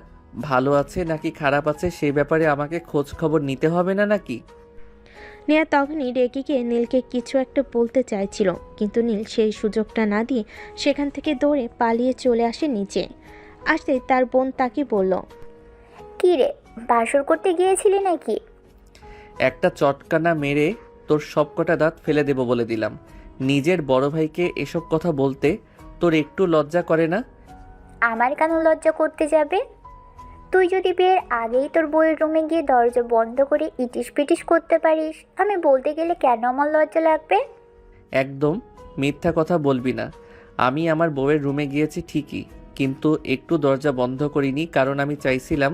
ভালো আছে নাকি খারাপ আছে সেই ব্যাপারে আমাকে খোঁজ খবর নিতে হবে না নাকি? নেহা তখনই রেগে গিয়ে নীলকে কিছু একটা বলতে চাইছিল, কিন্তু নীল সেই সুযোগটা না দিয়ে সেখান থেকে দৌড়ে পালিয়ে চলে আসে নিচে। আসতেই তার বোন তাকে বলল, কি রে, বাসর করতে গিয়েছিলি নাকি? একটা চটকানা মেরে তোর সবকটা দাঁত ফেলে দেব বলে দিলাম। নিজের বড় ভাইকে এসব কথা বলতে তোর একটু লজ্জা করে না? আমার কেন লজ্জা করতে যাবে? তুই যদি বিয়ের আগেই তোর বউয়ের রুমে গিয়ে দরজা বন্ধ করে ইটিস পিটিস করতে পারিস, আমি বলতে গেলে কেন আমার লজ্জা লাগবে? একদম মিথ্যা কথা বলবি না। আমি আমার বউয়ের রুমে গিয়েছি ঠিকই, কিন্তু একটু দরজা বন্ধ করিনি, কারণ আমি চাইছিলাম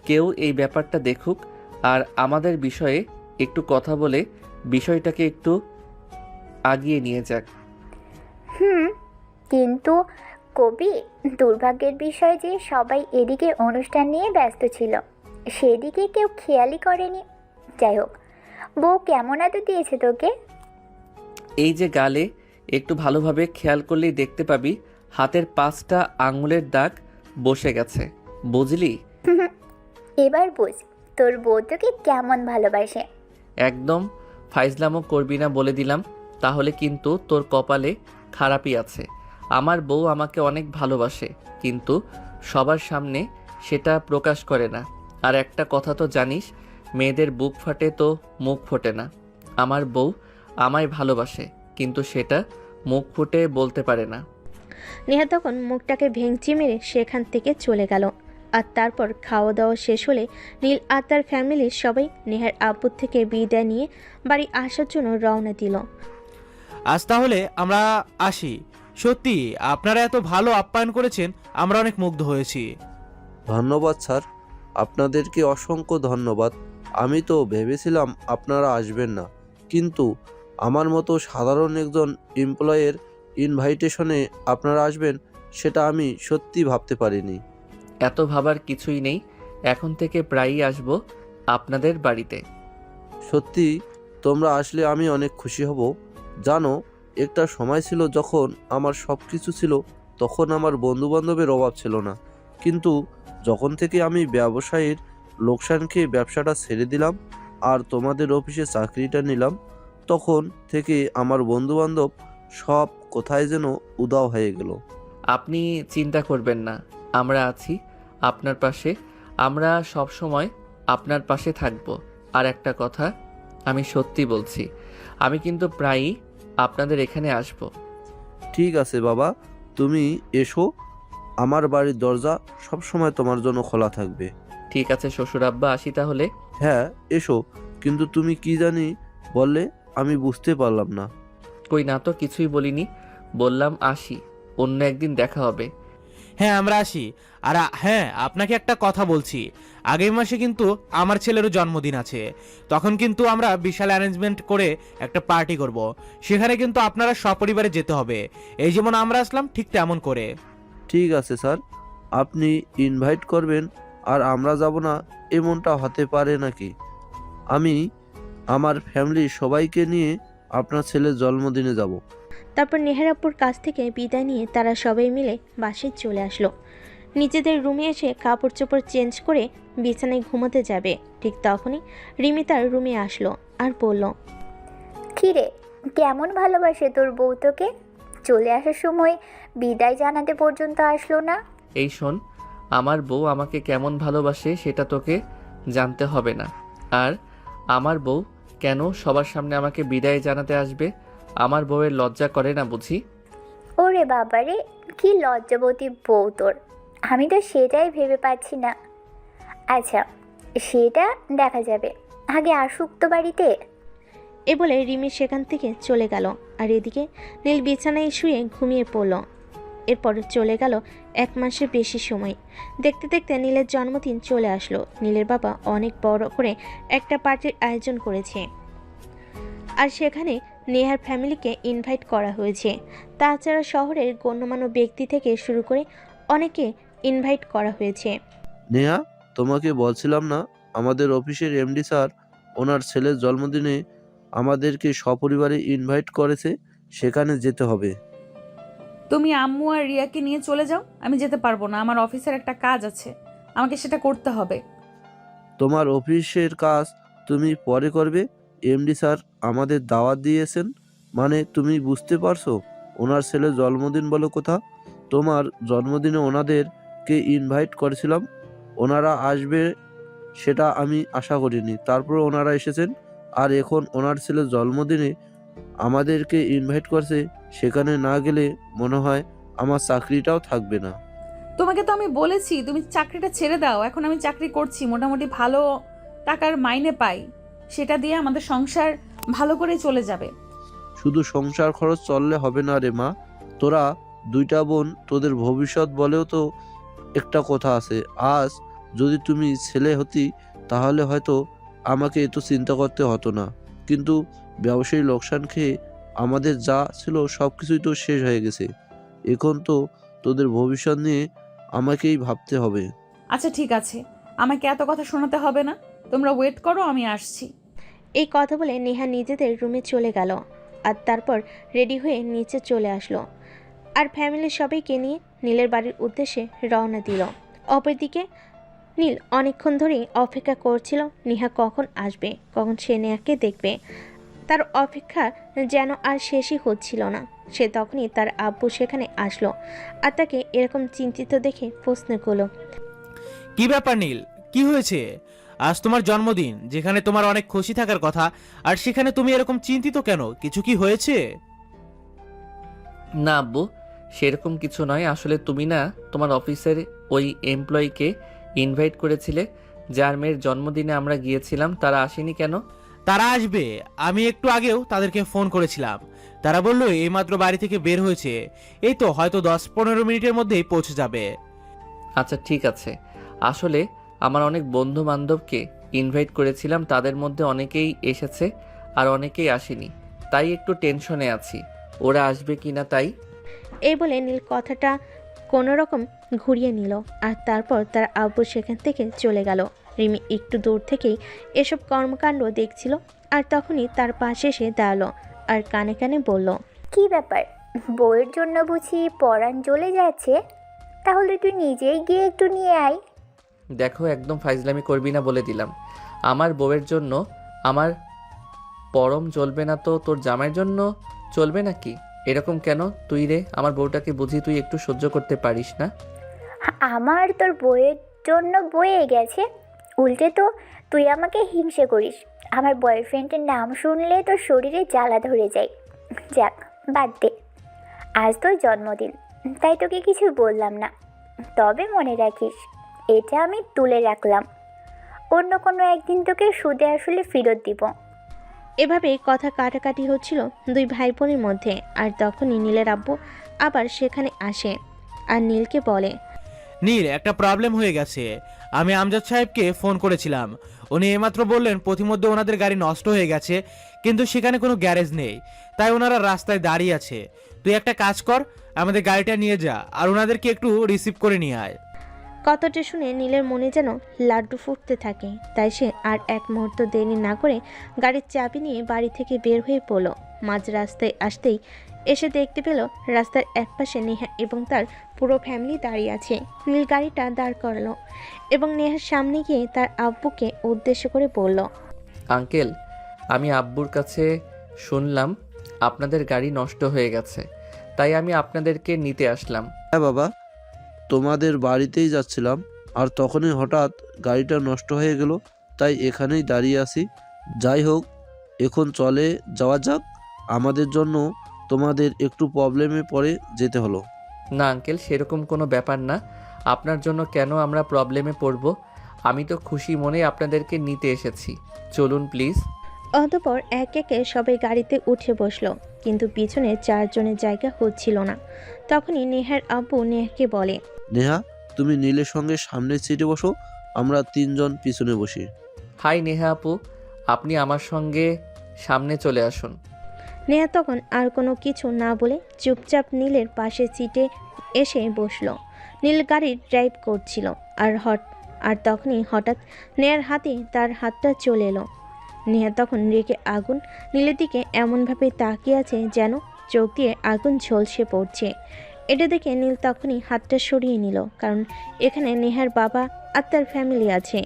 কেউ এই ব্যাপারটা দেখুক আর আমাদের বিষয়ে একটু কথা বলে বিষয়টাকে একটু আগিয়ে নিয়ে যাক। কিন্তু কবি, দুর্ভাগ্যের বিষয় যে সবাই এদিকে অনুষ্ঠান নিয়ে ব্যস্ত ছিল, সেদিকে কেউ খেয়ালই করেনি। যাই হোক, বউ কেমন এত দিয়েছে তোকে? এই যে গালে, একটু ভালোভাবে খেয়াল করলেই দেখতে পাবি হাতের 5টা আঙুলের দাগ বসে গেছে, বুঝলি? এবার বুঝ তোর বউ তোকে কেমন ভালোবাসে। একদম ফাইজলামো করবি না বলে দিলাম, তাহলে কিন্তু তোর কপালে খারাপই আছে। আমার বউ আমাকে অনেক ভালোবাসে, কিন্তু সবার সামনে সেটা প্রকাশ করে না। আর একটা কথা তো জানিস, মেয়েদের বুক ফাটে তো মুখ ফোটে না। আমার বউ আমায় ভালোবাসে, কিন্তু সেটা মুখ ফুটে বলতে পারে না। নেহা তখন মুখটাকে ভেঙচি মেরে সেখান থেকে চলে গেল। আর তারপর খাওয়া দাওয়া শেষ হলে নীল আর তার ফ্যামিলির সবাই নেহার আব্বুর থেকে বিদায় নিয়ে বাড়ি আসার জন্য রওনা দিল। আজ তাহলে আমরা আসি। সত্যি আপনারা এত ভালো আপ্যায়ন করেছেন, আমরা অনেক মুগ্ধ হয়েছি। ধন্যবাদ স্যার, আপনাদেরকে অসংখ্য ধন্যবাদ। আমি তো ভেবেছিলাম আপনারা আসবেন না, কিন্তু আমার মতো সাধারণ একজন এমপ্লয়ের ইনভাইটেশনে আপনারা আসবেন সেটা আমি সত্যি ভাবতে পারিনি। এত ভাবার কিছুই নেই, এখন থেকে প্রায়ই আসবো আপনাদের বাড়িতে। সত্যি তোমরা আসলে আমি অনেক খুশি হব। জানো, একটা সময় ছিল যখন আমার সব কিছু ছিল, তখন আমার বন্ধুবান্ধবের অভাব ছিল না, কিন্তু যখন থেকে আমি ব্যবসায়ীর লোকসান খেয়ে ব্যবসাটা ছেড়ে দিলাম আর তোমাদের অফিসে চাকরিটা নিলাম, তখন থেকে আমার বন্ধুবান্ধব সব কোথায় যেন উধাও হয়ে গেল। আপনি চিন্তা করবেন না, আমরা আছি আপনার পাশে। আমরা সব সময় আপনার পাশে থাকব। আর একটা কথা, আমি সত্যি বলছি, আমি কিন্তু প্রায়ই আপনাদের এখানে আসব। ঠিক আছে বাবা, তুমি এসো, আমার বাড়ির দরজা সব সময় তোমার জন্য খোলা থাকবে। ঠিক আছে শ্বশুর আব্বা, আসি তাহলে। হ্যাঁ এসো, কিন্তু তুমি কি জানি বললে আমি বুঝতে পারলাম না। কই না তো, কিছুই বলিনি, বললাম আসি, অন্য একদিন দেখা হবে। হ্যাঁ আমরা আসি। আর হ্যাঁ, আপনাকে একটা কথা বলছি, আগামী মাসে কিন্তু আমার ছেলেরও জন্মদিন আছে। তখন কিন্তু আমরা বিশাল অ্যারেঞ্জমেন্ট করে একটা পার্টি করব। সেখানে কিন্তু আপনারা সপরিবারে যেতে হবে, এই যেমন আমরা আসলাম ঠিক তেমন করে। ঠিক আছে স্যার, আপনি ইনভাইট করবেন আর আমরা যাব না এমনটা হতে পারে নাকি? আমি আমার ফ্যামিলির সবাইকে নিয়ে আপনার ছেলের জন্মদিনে যাব। তারপর নেহার আব্বুর কাছ থেকে বিদায় নিয়ে তারা সবাই মিলে বাসায় চলে আসলো। নিজেদের রুমে এসে কাপড় চোপড় চেঞ্জ করে বিছানায় ঘুমোতে যাবে, ঠিক তখনই রিমি তার রুমে আসলো আর বলল, কিরে, কেমন ভালোবাসে তোর বউ তোকে? চলে আসার সময় বিদায় জানাতে পর্যন্ত আসলো না। এই শোন, আমার বউ আমাকে কেমন ভালোবাসে সেটা তোকে জানতে হবে না। আর আমার বউ কেন সবার সামনে আমাকে বিদায় জানাতে আসবে? আমার বউয়ের লজ্জা করে না বুঝি? ওরে বাবারে, কি লজ্জাবতী বউ তোর! আমি তো সেটাই ভেবে পাচ্ছি না। আচ্ছা, সেটা দেখা যাবে, আগে আসুক তো বাড়িতে। এ বলে রিমি সেখান থেকে চলে গেল। আর এদিকে নীল বিছানায় শুয়ে ঘুমিয়ে পড়ল। এরপর চলে গেল 1 মাসের বেশি সময়। দেখতে দেখতে নীলের জন্মদিন চলে আসলো। নীলের বাবা অনেক বড় করে একটা পার্টির আয়োজন করেছে, আর সেখানে নেহার ফ্যামিলিকে ইনভাইট করা হয়েছে। তাছাড়া শহরের গণ্যমান্য ব্যক্তি থেকে শুরু করে অনেকে ইনভাইট করা হয়েছে। নেহা, তোমাকে বলছিলাম না আমাদের অফিসের এমডি স্যার ওনার ছেলের জন্মদিনে আমাদেরকে সপরিবারে ইনভাইট করেছে, সেখানে যেতে হবে। তুমি আম্মু আর রিয়াকে নিয়ে চলে যাও, আমি যেতে পারবো না। আমার অফিসের একটা কাজ আছে, আমাকে সেটা করতে হবে। তোমার অফিসের কাজ তুমি পরে করবে। এমডি স্যার আমাদের দাওয়াত দিয়েছেন, মানে তুমি বুঝতে পারছো? ওনার ছেলের জন্মদিন বলো কথা। তোমার জন্মদিনে ওনাদেরকে ইনভাইট করেছিলাম, ওনারা আসবে সেটা আমি আশা করিনি, তারপর ওনারা এসেছেন। আর এখন ওনার ছেলের জন্মদিনে আমাদেরকে ইনভাইট করছে, সেখানে না গেলে মনে হয় আমার চাকরিটাও থাকবে না। তোমাকে তো আমি বলেছি তুমি চাকরিটা ছেড়ে দাও। এখন আমি চাকরি করছি, মোটামুটি ভালো টাকার মাইনে পাই, সেটা দিয়ে আমাদের সংসার ভালো করে চলে যাবে। শুধু সংসার খরচ চললে হবে না রে মা, তোরা 2টা বোন, তোদের ভবিষ্যৎ বলেও তো একটা কথা আছে। আজ যদি তুমি ছেলে হতি তাহলে হয়তো আমাকে এত চিন্তা করতে হতো না, কিন্তু ব্যবসায়ী লোকসান খেয়ে আমাদের যা ছিল সব কিছুই তো শেষ হয়ে গেছে। এখন তো তোদের ভবিষ্যৎ নিয়ে আমাকেই ভাবতে হবে। আচ্ছা ঠিক আছে, আমাকে এত কথা শোনাতে হবে না, তোমরা ওয়েট করো, আমি আসছি। এই কথা বলে নেহা নিজেদের রুমে চলে গেল, আর তারপর রেডি হয়ে নিচে চলে আসলো আর ফ্যামিলির সবাইকে নিয়ে নীলের বাড়ির উদ্দেশ্যে রওনা দিল। অপরদিকে নীল অনেকক্ষণ ধরেই অপেক্ষা করছিল নেহা কখন আসবে, কখন সে নেহাকে দেখবে। তার অপেক্ষা যেন আর শেষই হচ্ছিল না। সে তখনই তার আব্বু সেখানে আসলো আর তাকে এরকম চিন্তিত দেখে প্রশ্ন করলো, কি ব্যাপার নীল, কি হয়েছে? আজ তোমার জন্মদিন, যেখানে তোমার অনেক খুশি থাকার কথা, আর সেখানে তুমি এরকম চিন্তিত কেন? কিছু কি হয়েছে? না আব্বু, সেরকম কিছু নয়। আসলে তুমি না তোমার অফিসের ওই এমপ্লয়িকে ইনভাইট করেছিলে, যার মেয়ের জন্মদিনে আমরা গিয়েছিলাম, তারা আসেনি কেন? তারা আসবে, আমি একটু আগেও তাদেরকে ফোন করেছিলাম। তারা বললো এইমাত্র বাড়ি থেকে বের হয়েছে, এই তো হয়তো 10-15 মিনিটের মধ্যেই পৌঁছে যাবে। আচ্ছা ঠিক আছে। আসলে আমার অনেক বন্ধু বান্ধবকে ইনভাইট করেছিলাম, তাদের মধ্যে অনেকেই এসেছে আর অনেকেই আসেনি, তাই একটু টেনশনে আছি ওরা আসবে কিনা তাই। এই বলে নীল কথাটা কোনো রকম ঘুরিয়ে নিল আর তারপর তার আব্বু সেখান থেকে চলে গেল। রিমি একটু দূর থেকেই এসব কর্মকাণ্ড দেখছিল আর তখনই তার পাশে এসে দাঁড়ালো আর কানে কানে বলল, কি ব্যাপার, বউয়ের জন্য বুঝি পরাণ জ্বলে যাচ্ছে? তাহলে তুই নিজেই গিয়ে একটু নিয়ে আয়। দেখো, একদম ফাইজলামি করবি না বলে দিলাম। আমার বউয়ের জন্য আমার পরম চলবে না তো তোর জামাইয়ের জন্য চলবে নাকি? এরকম কেন তুই রে? আমার বউটাকে বুঝি তুই একটু সহ্য করতে পারিস না? আমার তোর বউয়ের জন্য বয়ে গেছে, উল্টে তো তুই আমাকে হিংসে করিস। আমার বয়ফ্রেন্ডের নাম শুনলে তোর শরীরে জ্বালা ধরে যায়। যাক, বাদ দে, আজ তোর জন্মদিন, তাই তোকে কিছু বললাম না। তবে মনে রাখিস, এটা আমি তুলে রাখলাম, অন্য কোনো একদিন তোকে সুদে আসলে ফেরত দিব। এভাবেই কথা কাটাকাটি হচ্ছিল দুই ভাই বোনের মধ্যে। আর তখনই নীলের আব্বু আবার সেখানে আসে আর নীলকে বলে, নীল, একটা প্রবলেম হয়ে গেছে। আমি আমজাদ সাহেবকে ফোন করেছিলাম, উনি এইমাত্র বললেন পথিমধ্যে ওনাদের গাড়ি নষ্ট হয়ে গেছে, কিন্তু সেখানে কোনো গ্যারেজ নেই, তাই ওনারা রাস্তায় দাঁড়িয়ে আছে। তুই একটা কাজ কর, আমাদের গাড়িটা নিয়ে যা আর ওনাদেরকে একটু রিসিভ করে নিয়ে আয়। কথাটা শুনে নীলের মনে যেন লাড্ডু ফুটতে থাকে। তাই সে আর এক মুহূর্ত দেরি না করে গাড়ির চাবি নিয়ে বাড়ি থেকে বের হয়ে পড়ল। মাঝ রাস্তায় আসতেই এসে দেখতে পেল রাস্তার একপাশে নেহা এবং তার পুরো ফ্যামিলি দাঁড়িয়ে আছে। নীল গাড়িটা দাঁড় করালো এবং নেহার সামনে গিয়ে তার আব্বুকে উদ্দেশ্য করে বলল, আঙ্কেল, আমি আব্বুর কাছে শুনলাম আপনাদের গাড়ি নষ্ট হয়ে গেছে, তাই আমি আপনাদেরকে নিতে আসলাম। হ্যাঁ বাবা, তোমাদের বাড়িতেই যাচ্ছিলাম আর তখনই হঠাৎ গাড়িটা নষ্ট হয়ে গেল, তাই এখানেই দাঁড়িয়ে আছি। যাই হোক, এখন চলে যাওয়া যাক। আমাদের জন্য তোমাদের একটু প্রবলেমে পড়ে যেতে হলো। না আঙ্কেল, সেরকম কোনো ব্যাপার না। আপনার জন্য কেন আমরা প্রবলেমে পড়ব? আমি তো খুশি মনে আপনাদেরকে নিতে এসেছি। চলুন প্লিজ। অতঃপর এক একে সবাই গাড়িতে উঠে বসলো, কিন্তু পিছনে 4 জনের জায়গা হচ্ছিল না। তখনই নেহার আব্বু নেহাকে বলে, নেহা, তুমি নীলের সঙ্গে সামনের সিটে বসো, আমরা 3 জন পিছনে বসি। হাই নেহা আপু, আপনি আমার সঙ্গে সামনে চলে আসুন। নেহা তখন আর কোনো কিছু না বলে চুপচাপ নীলের পাশের সিটে এসে বসলো। নীল গাড়ি ড্রাইভ করছিল আর তখনই হঠাৎ নেহার হাতে তার হাতটা চলে এলো। নেহা তখন রেগে আগুন নীলের দিকে এমনভাবে তাকিয়ে আছে যেন চোখ দিয়ে আগুন ঝলসে পড়ছে। এটা দেখে নীল তখনই হাতটা সরিয়ে নিল, কারণ এখানে নেহার বাবা আর তার ফ্যামিলি আছে।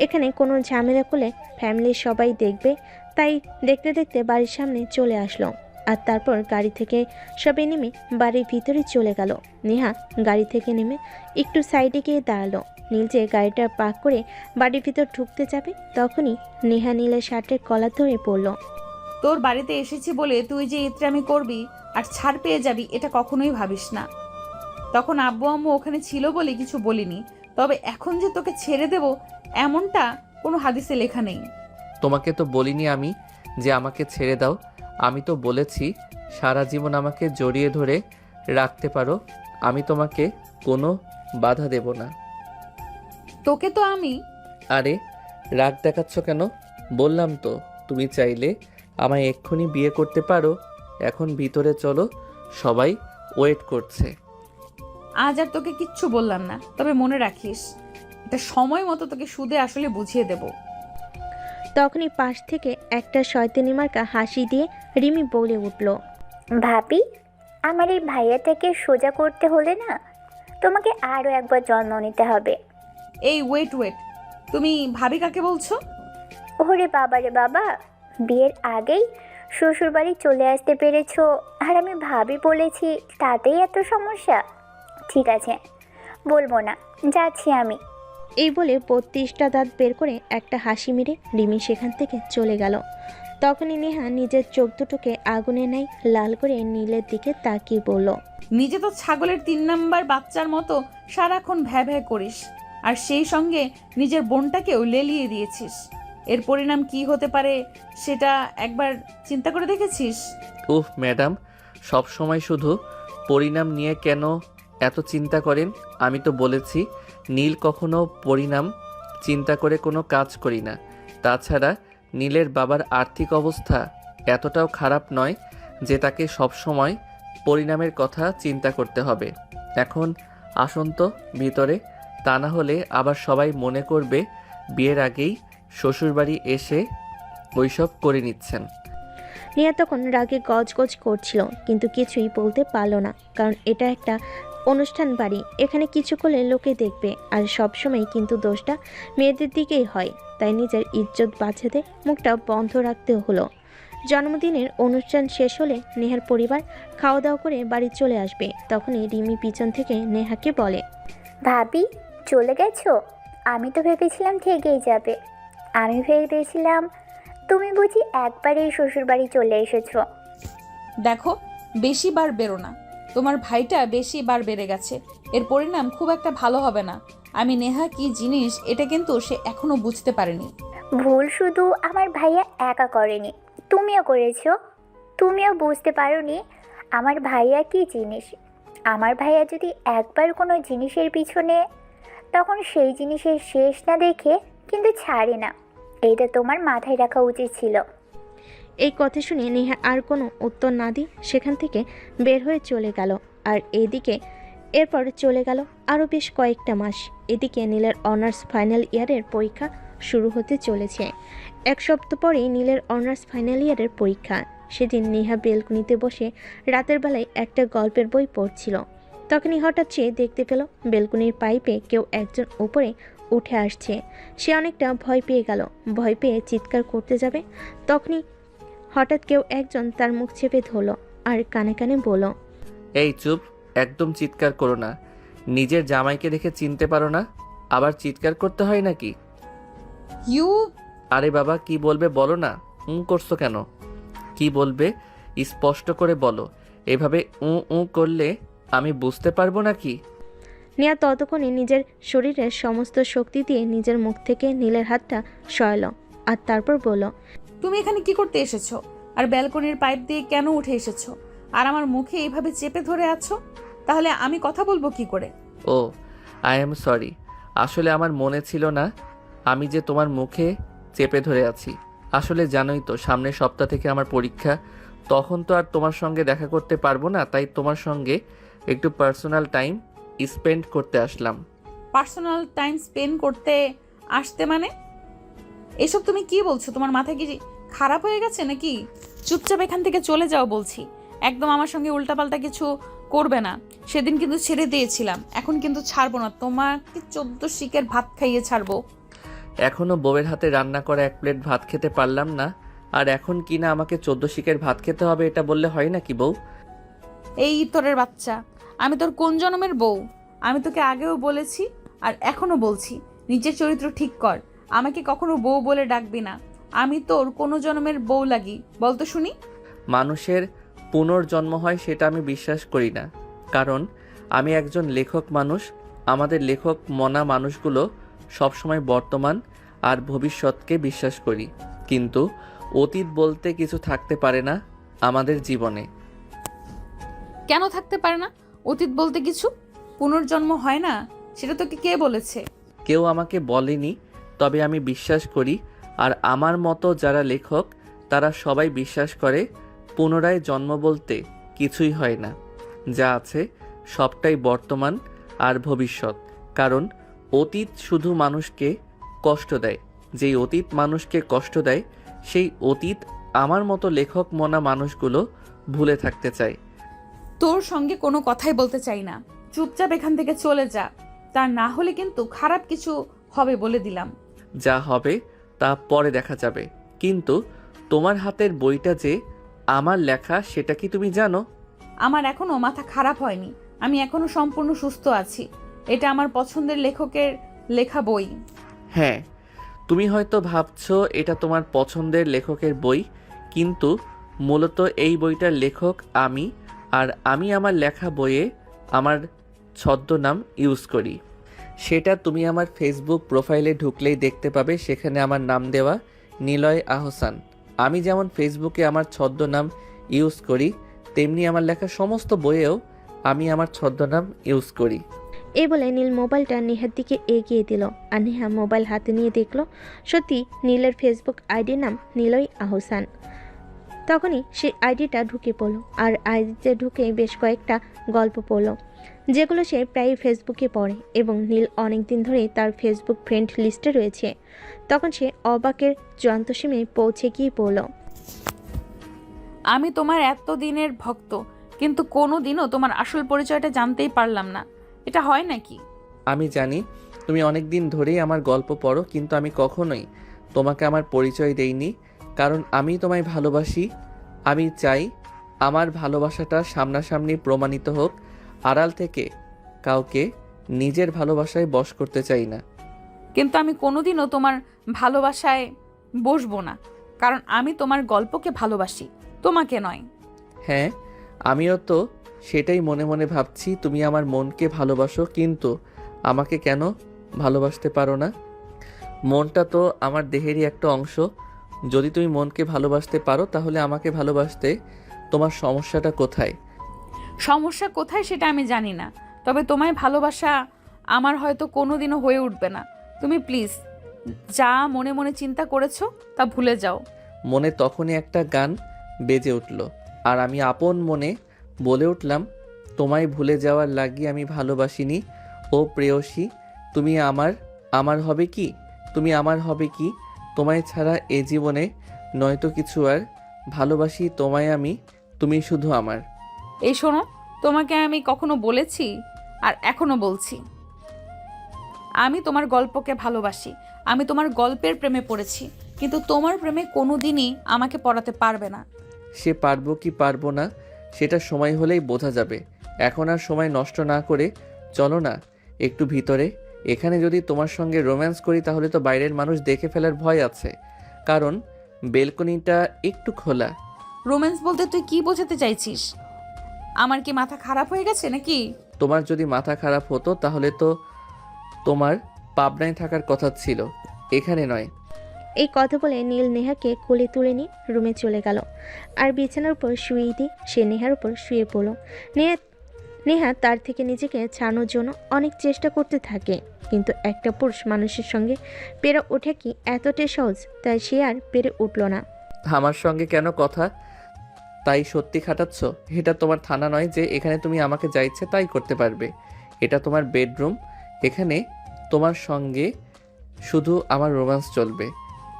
এখানে কোনো ঝামেলা করলে ফ্যামিলির সবাই দেখবে, তাই দেখতে দেখতে বাড়ির সামনে চলে আসলো। আর তারপর গাড়ি থেকে সবাই নেমে বাড়ির ভিতরে চলে গেল। নেহা গাড়ি থেকে নেমে একটু সাইডে গিয়ে দাঁড়ালো। নীল যে গাড়িটা পার্ক করে বাড়ির ভিতর ঢুকতে যাবে, তখনই নেহা নীলের শার্টের কলার ধরে পড়ল। তোর বাড়িতে এসেছি বলে তুই যে ইতরামি করবি আর ছাড় পেয়ে যাবি, এটা কখনোই ভাবিস না। তখন আব্বু আম্মু ওখানে ছিল বলে কিছু বলিনি, তবে এখন যে তোকে ছেড়ে দেব এমনটা কোনো হাদিসে লেখা নেই। তোমাকে তো বলিনি আমি যে আমাকে ছেড়ে দাও। আমি তো বলেছি সারা জীবন আমাকে জড়িয়ে ধরে রাখতে পারো। আমি তোমাকে কোনো বাধা দেব না। তোকে তো আমি আরে রাগ দেখাচ্ছ কেন? বললাম তো তুমি চাইলে আমায় এক্ষুনি বিয়ে করতে পারো। এখন ভিতরে চলো, সবাই ওয়েট করছে। আজ আর তোকে কিচ্ছু বললাম না, তবে মনে রাখিস এটা সময় মতো তোকে সুদে আসলে বুঝিয়ে দেব। তখনই পাশ থেকে একটা শয়তানি মার্কা হাসি দিয়ে রিমি বলে উঠল, ভাবি, আমার এই ভাইয়াটাকে সোজা করতে হলে না তোমাকে আরও একবার জন্ম নিতে হবে। এই ওয়েট, তুমি ভাবি কাকে বলছো? ওরে বাবা রে বাবা, বিয়ের আগেই শ্বশুরবাড়ি চলে আসতে পেরেছো আর আমি ভাবি বলেছি, তাতেই এত সমস্যা? ঠিক আছে, বলবো না, যাচ্ছি আমি। এই বলে 32টা দাঁত বের করে একটা হাসি মেরে রিমি সেখান থেকে চলে গেল। তখনই নেহা নিজের চোখ দুটোকে আগুনে নাই লাল করে নীলের দিকে তাকিয়ে বলল, নিজে তো ছাগলের 3 নাম্বার বাচ্চার মতো সারাক্ষণ ভ্যা ভ্যা করিস, আর সেই সঙ্গে নিজের বোনটাকেও লেলিয়ে দিয়েছিস। এর পরিণাম কি হতে পারে সেটা একবার চিন্তা করে দেখেছিস? উফ ম্যাডাম, সব সময় শুধু পরিণাম নিয়ে কেন এত চিন্তা করেন? আমি তো বলেছি নীল কখনো পরিণাম চিন্তা করে কোনো কাজ করি না। তাছাড়া নীলের বাবার আর্থিক অবস্থা এতটাও খারাপ নয় যে তাকে সব সময় পরিণামের কথা চিন্তা করতে হবে। এখন আসুন তো ভিতরে, তা না হলে আবার সবাই মনে করবে বিয়ের আগেই শ্বশুরবাড়ি এসে ওইসব করে নিচ্ছেন। নেহা তখন রাগে গজগজ করছিল, কিন্তু কিছুই বলতে পারল না, কারণ এটা একটা অনুষ্ঠান বাড়ি। এখানে কিছু করলে লোকে দেখবে, আর সবসময় কিন্তু দোষটা মেয়েদের দিকেই হয়। তাই নিজের ইজ্জত বাঁচাতে মুখটা বন্ধ রাখতে হলো। জন্মদিনের অনুষ্ঠান শেষ হলে নেহার পরিবার খাওয়া দাওয়া করে বাড়ি চলে আসবে। তখনই রিমি পিছন থেকে নেহাকে বলে, ভাবি, চলে গেছো? আমি তো ভেবেছিলাম থেকেই যাবে। আমি ভেবেছিলাম তুমি বুঝি একবারেই শ্বশুরবাড়ি চলে এসেছো। দেখো, বেশি বার বেরো না। তোমার ভাইটা বেশি বার বেড়ে গেছে, এর পরিণাম খুব একটা ভালো হবে না। আমি নেহা কি জিনিস এটা কিন্তু সে এখনো বুঝতে পারেনি। ভুল শুধু আমার ভাইয়া একা করেনি, তুমিও করেছো। তুমিও বুঝতে পারোনি আমার ভাইয়া কি জিনিস। আমার ভাইয়া যদি একবার কোনো জিনিসের পিছনে, তখন সেই জিনিসের শেষ না দেখে কিন্তু ছাড়ে না। এটা তোমার মাথায় রাখা উচিত ছিল। এই কথা শুনে নেহা আর কোনো উত্তর না দিয়ে সেখান থেকে বের হয়ে চলে গেল। আর এরপর চলে গেল আরও বেশ কয়েকটা মাস। এদিকে নীলের অনার্স ফাইনাল ইয়ারের পরীক্ষা শুরু হতে চলেছে। 1 সপ্তাহ পরেই নীলের অনার্স ফাইনাল ইয়ারের পরীক্ষা। সেদিন নেহা বেলকুনিতে বসে রাতের বেলায় একটা গল্পের বই পড়ছিল। তখনই হঠাৎ সে দেখতে পেল বেলকুনির পাইপে কেউ একজন উপরে উঠে আসছে। সে অনেকটা ভয় পেয়ে গেল। ভয় পেয়ে চিৎকার করতে যাবে, তখনই হঠাৎ কেউ একজন তার মুখ চেপে ধরল আর কানে কানে বলল, এই চুপ, একদম চিৎকার করো না। নিজের জামাইকে দেখে চিনতে পারো না, আবার চিৎকার করতে হয় নাকি? ইউ আরে বাবা, কি বলবে বলো না, করছো কেন? কি বলবে স্পষ্ট করে বলো, এভাবে করলে আমি বুঝতে পারবো নাকি? নেহা ততক্ষণে নিজের শরীরের সমস্ত শক্তি দিয়ে নিজের মুখ থেকে নীলের হাতটা সরালো আর তারপর বলল, তুমি এখানে কি করতে এসেছো? আর ব্যালকনির পাইপ দিয়ে কেন উঠে এসেছো? আর আমার মুখে এইভাবে চেপে ধরে আছো? তাহলে আমি কথা বলবো কি করে? ও, আই এম সরি, আসলে আমার মনে ছিল না আমি যে তোমার মুখে চেপে ধরে আছি। আসলে জানোই তো সামনের সপ্তাহ থেকে আমার পরীক্ষা, তখন তো আর তোমার সঙ্গে দেখা করতে পারবো না, তাই তোমার সঙ্গে একটু পার্সোনাল টাইম স্পেন্ড করতে আসলাম। পার্সোনাল টাইম স্পেন্ড করতে আসতে মানে? এসব তুমি কি বলছো? তোমার মাথা কি খারাপ হয়ে গেছে নাকি? চুপচাপ এখান থেকে চলে যাও বলছি। একদম আমার সঙ্গে উল্টাপাল্টা কিছু করবে না। সেদিন কিন্তু ছেড়ে দিয়েছিলাম, এখন কিন্তু ছাড়বো না। তোমাকে 14 শিকের ভাত খাইয়ে ছাড়বো। এখনও বউয়ের হাতে রান্না করা 1 প্লেট ভাত খেতে পারলাম না, আর এখন কি না আমাকে 14 শিকের ভাত খেতে হবে, এটা বললে হয় নাকি বউ? এই ইতরের বাচ্চা, আমি তোর কোন জন্মের বউ? আমি তোকে আগেও বলেছি আর এখনো বলছি, নিজের চরিত্র ঠিক কর। আমাকে কখনো বউ বলে ডাকবি না। আমি তোর কোনো জন্মের বউ লাগি বলতো শুনি? মানুষের পুনর্জন্ম হয় সেটা আমি বিশ্বাস করি না, কারণ আমি একজন লেখক মানুষ। আমাদের লেখক মনা মানুষগুলো সবসময় বর্তমান আর ভবিষ্যৎকে বিশ্বাস করি, কিন্তু অতীত বলতে কিছু থাকতে পারে না আমাদের জীবনে। কেন থাকতে পারে না অতীত বলতে কিছু? পুনর্জন্ম হয় না, সেটা তোকে কে বলেছে? কেউ আমাকে বলেনি, তবে আমি বিশ্বাস করি। আর আমার মতো যারা লেখক তারা সবাই বিশ্বাস করে পুনরায় জন্ম বলতে কিছুই হয় না। যা আছে সবটাই বর্তমান আর ভবিষ্যৎ, কারণ অতীত শুধু মানুষকে কষ্ট দেয়। যেই অতীত মানুষকে কষ্ট দেয় সেই অতীত আমার মতো লেখক মনা মানুষগুলো ভুলে থাকতে চায়। তোর সঙ্গে কোনো কথাই বলতে চাই না। চুপচাপ এখান থেকে চলে যা, তা না হলে কিন্তু খারাপ কিছু হবে বলে দিলাম। যা হবে তা পরে দেখা যাবে, কিন্তু তোমার হাতের বইটা যে আমার লেখা সেটা কি তুমি জানো? আমার এখনো মাথা খারাপ হয়নি, আমি এখনো সম্পূর্ণ সুস্থ আছি। এটা আমার পছন্দের লেখকের লেখা বই। হ্যাঁ, তুমি হয়তো ভাবছো এটা তোমার পছন্দের লেখকের বই, কিন্তু মূলত এই বইটার লেখক আমি। আর আমি আমার লেখা বইয়ে আমার ছদ্মনাম ইউজ করি। সেটা তুমি আমার ফেসবুক প্রোফাইলে ঢুকলেই দেখতে পাবে, সেখানে আমার নাম দেওয়া নিলয় আহসান। আমি যেমন ফেসবুকে আমার ছদ্মনাম ইউজ করি, তেমনি আমার লেখা সমস্ত বইয়েও আমি আমার ছদ্মনাম ইউজ করি। এই বলে নীল মোবাইলটা নেহার দিকে এগিয়ে দিল আর নেহা মোবাইল হাতে নিয়ে দেখলো সত্যি নীলের ফেসবুক আইডির নাম নিলয় আহসান। তখনই সে আইডিটা ঢুকে পড়ল আর আইডিতে ঢুকে বেশ কয়েকটা গল্প পড়ল, যেগুলো সে প্রায় ফেসবুকে পড়ে এবং নীল অনেক দিন ধরেই তার ফেসবুক ফ্রেন্ড লিস্টে রয়েছে। তখন সে অবাকের যন্ত্রসীমে পৌঁছে গিয়ে পড়ল, আমি তোমার এতদিনের ভক্ত, কিন্তু কোনো দিনও তোমার আসল পরিচয়টা জানতেই পারলাম না। এটা হয় নাকি? আমি জানি তুমি অনেক দিন ধরেই আমার গল্প পড়ো, কিন্তু আমি কখনোই তোমাকে আমার পরিচয় দেইনি, কারণ আমি তোমায় ভালোবাসি। আমি চাই আমার ভালোবাসাটা সামনাসামনি প্রমাণিত হোক, আড়াল থেকে কাউকে নিজের ভালোবাসায় বশ করতে চাই না। কিন্তু আমি কোনোদিনও তোমার ভালোবাসায় বসবো না, কারণ আমি তোমার গল্পকে ভালোবাসি, তোমাকে নয়। হ্যাঁ, আমিও তো সেটাই মনে মনে ভাবছি, তুমি আমার মনকে ভালোবাসো, কিন্তু আমাকে কেন ভালোবাসতে পারো না? মনটা তো আমার দেহেরই একটা অংশ। যদি তুমি মনকে ভালোবাসতে পারো তাহলে আমাকে ভালোবাসতে তোমার সমস্যাটা কোথায়? সমস্যা কোথায় সেটা আমি জানি না, তবে তোমায় ভালোবাসা আমার হয়তো কোনোদিনও হয়ে উঠবে না। তুমি প্লিজ যা মনে মনে চিন্তা করেছো তা ভুলে যাও। মনে তখনই একটা গান বেজে উঠল, আর আমি আপন মনে বলে উঠলাম, তোমায় ভুলে যাওয়ার লাগি আমি ভালোবাসিনি। ও প্রেয়সী, তুমি আমার হবে কি? তুমি আমার হবে কি? তোমায় ছাড়া এ জীবনে নয়তো কিছু আর ভালোবাসি তোমায় আমি, তুমি শুধু আমার। এই শোনো, তোমাকে আমি কখনো বলেছি আর এখনো বলছি, আমি তোমার গল্পকে ভালোবাসি। আমি তোমার গল্পের প্রেমে পড়েছি, কিন্তু তোমার প্রেমে কোনোদিনই আমাকে পড়াতে পারবে না। সে পারবো কি পারবো না সেটা সময় হলেই বোঝা যাবে। এখন আর সময় নষ্ট না করে চলো না একটু ভিতরে। এখানে যদি তোমার সঙ্গে রোম্যান্স করি তাহলে তো বাইরের মানুষ দেখে ফেলার ভয় আছে, কারণ বেলকনিটা একটু খোলা। রোম্যান্স বলতে তুই কি বোঝাতে চাইছিস? আমার কি মাথা খারাপ হয়ে গেছে নাকি? তোমার যদি মাথা খারাপ হতো তাহলে তো তোমার পাবনায় থাকার কথা ছিল, এখানে নয়। এই কথা বলে নীল নেহাকে কোলে তুলে নিয়ে রুমে চলে গেল আর বিছানার উপর শুয়ে দিয়ে সে নেহার উপর শুয়ে পড়ল। নেহা তার থেকে নিজেকে ছাড়ানোর জন্য অনেক চেষ্টা করতে থাকে, কিন্তু একটা পুরুষ মানুষের সঙ্গে পেরে ওঠে কি এতটাই সহজ, তাই সে আর পেরে উঠল না। আমার সঙ্গে কেন কথা তাই সত্যি খাটাচ্ছ? এটা তোমার থানা নয় যে এখানে তুমি আমাকে যা ইচ্ছে তাই করতে পারবে। এটা তোমার বেডরুম, এখানে তোমার সঙ্গে শুধু আমার রোম্যান্স চলবে।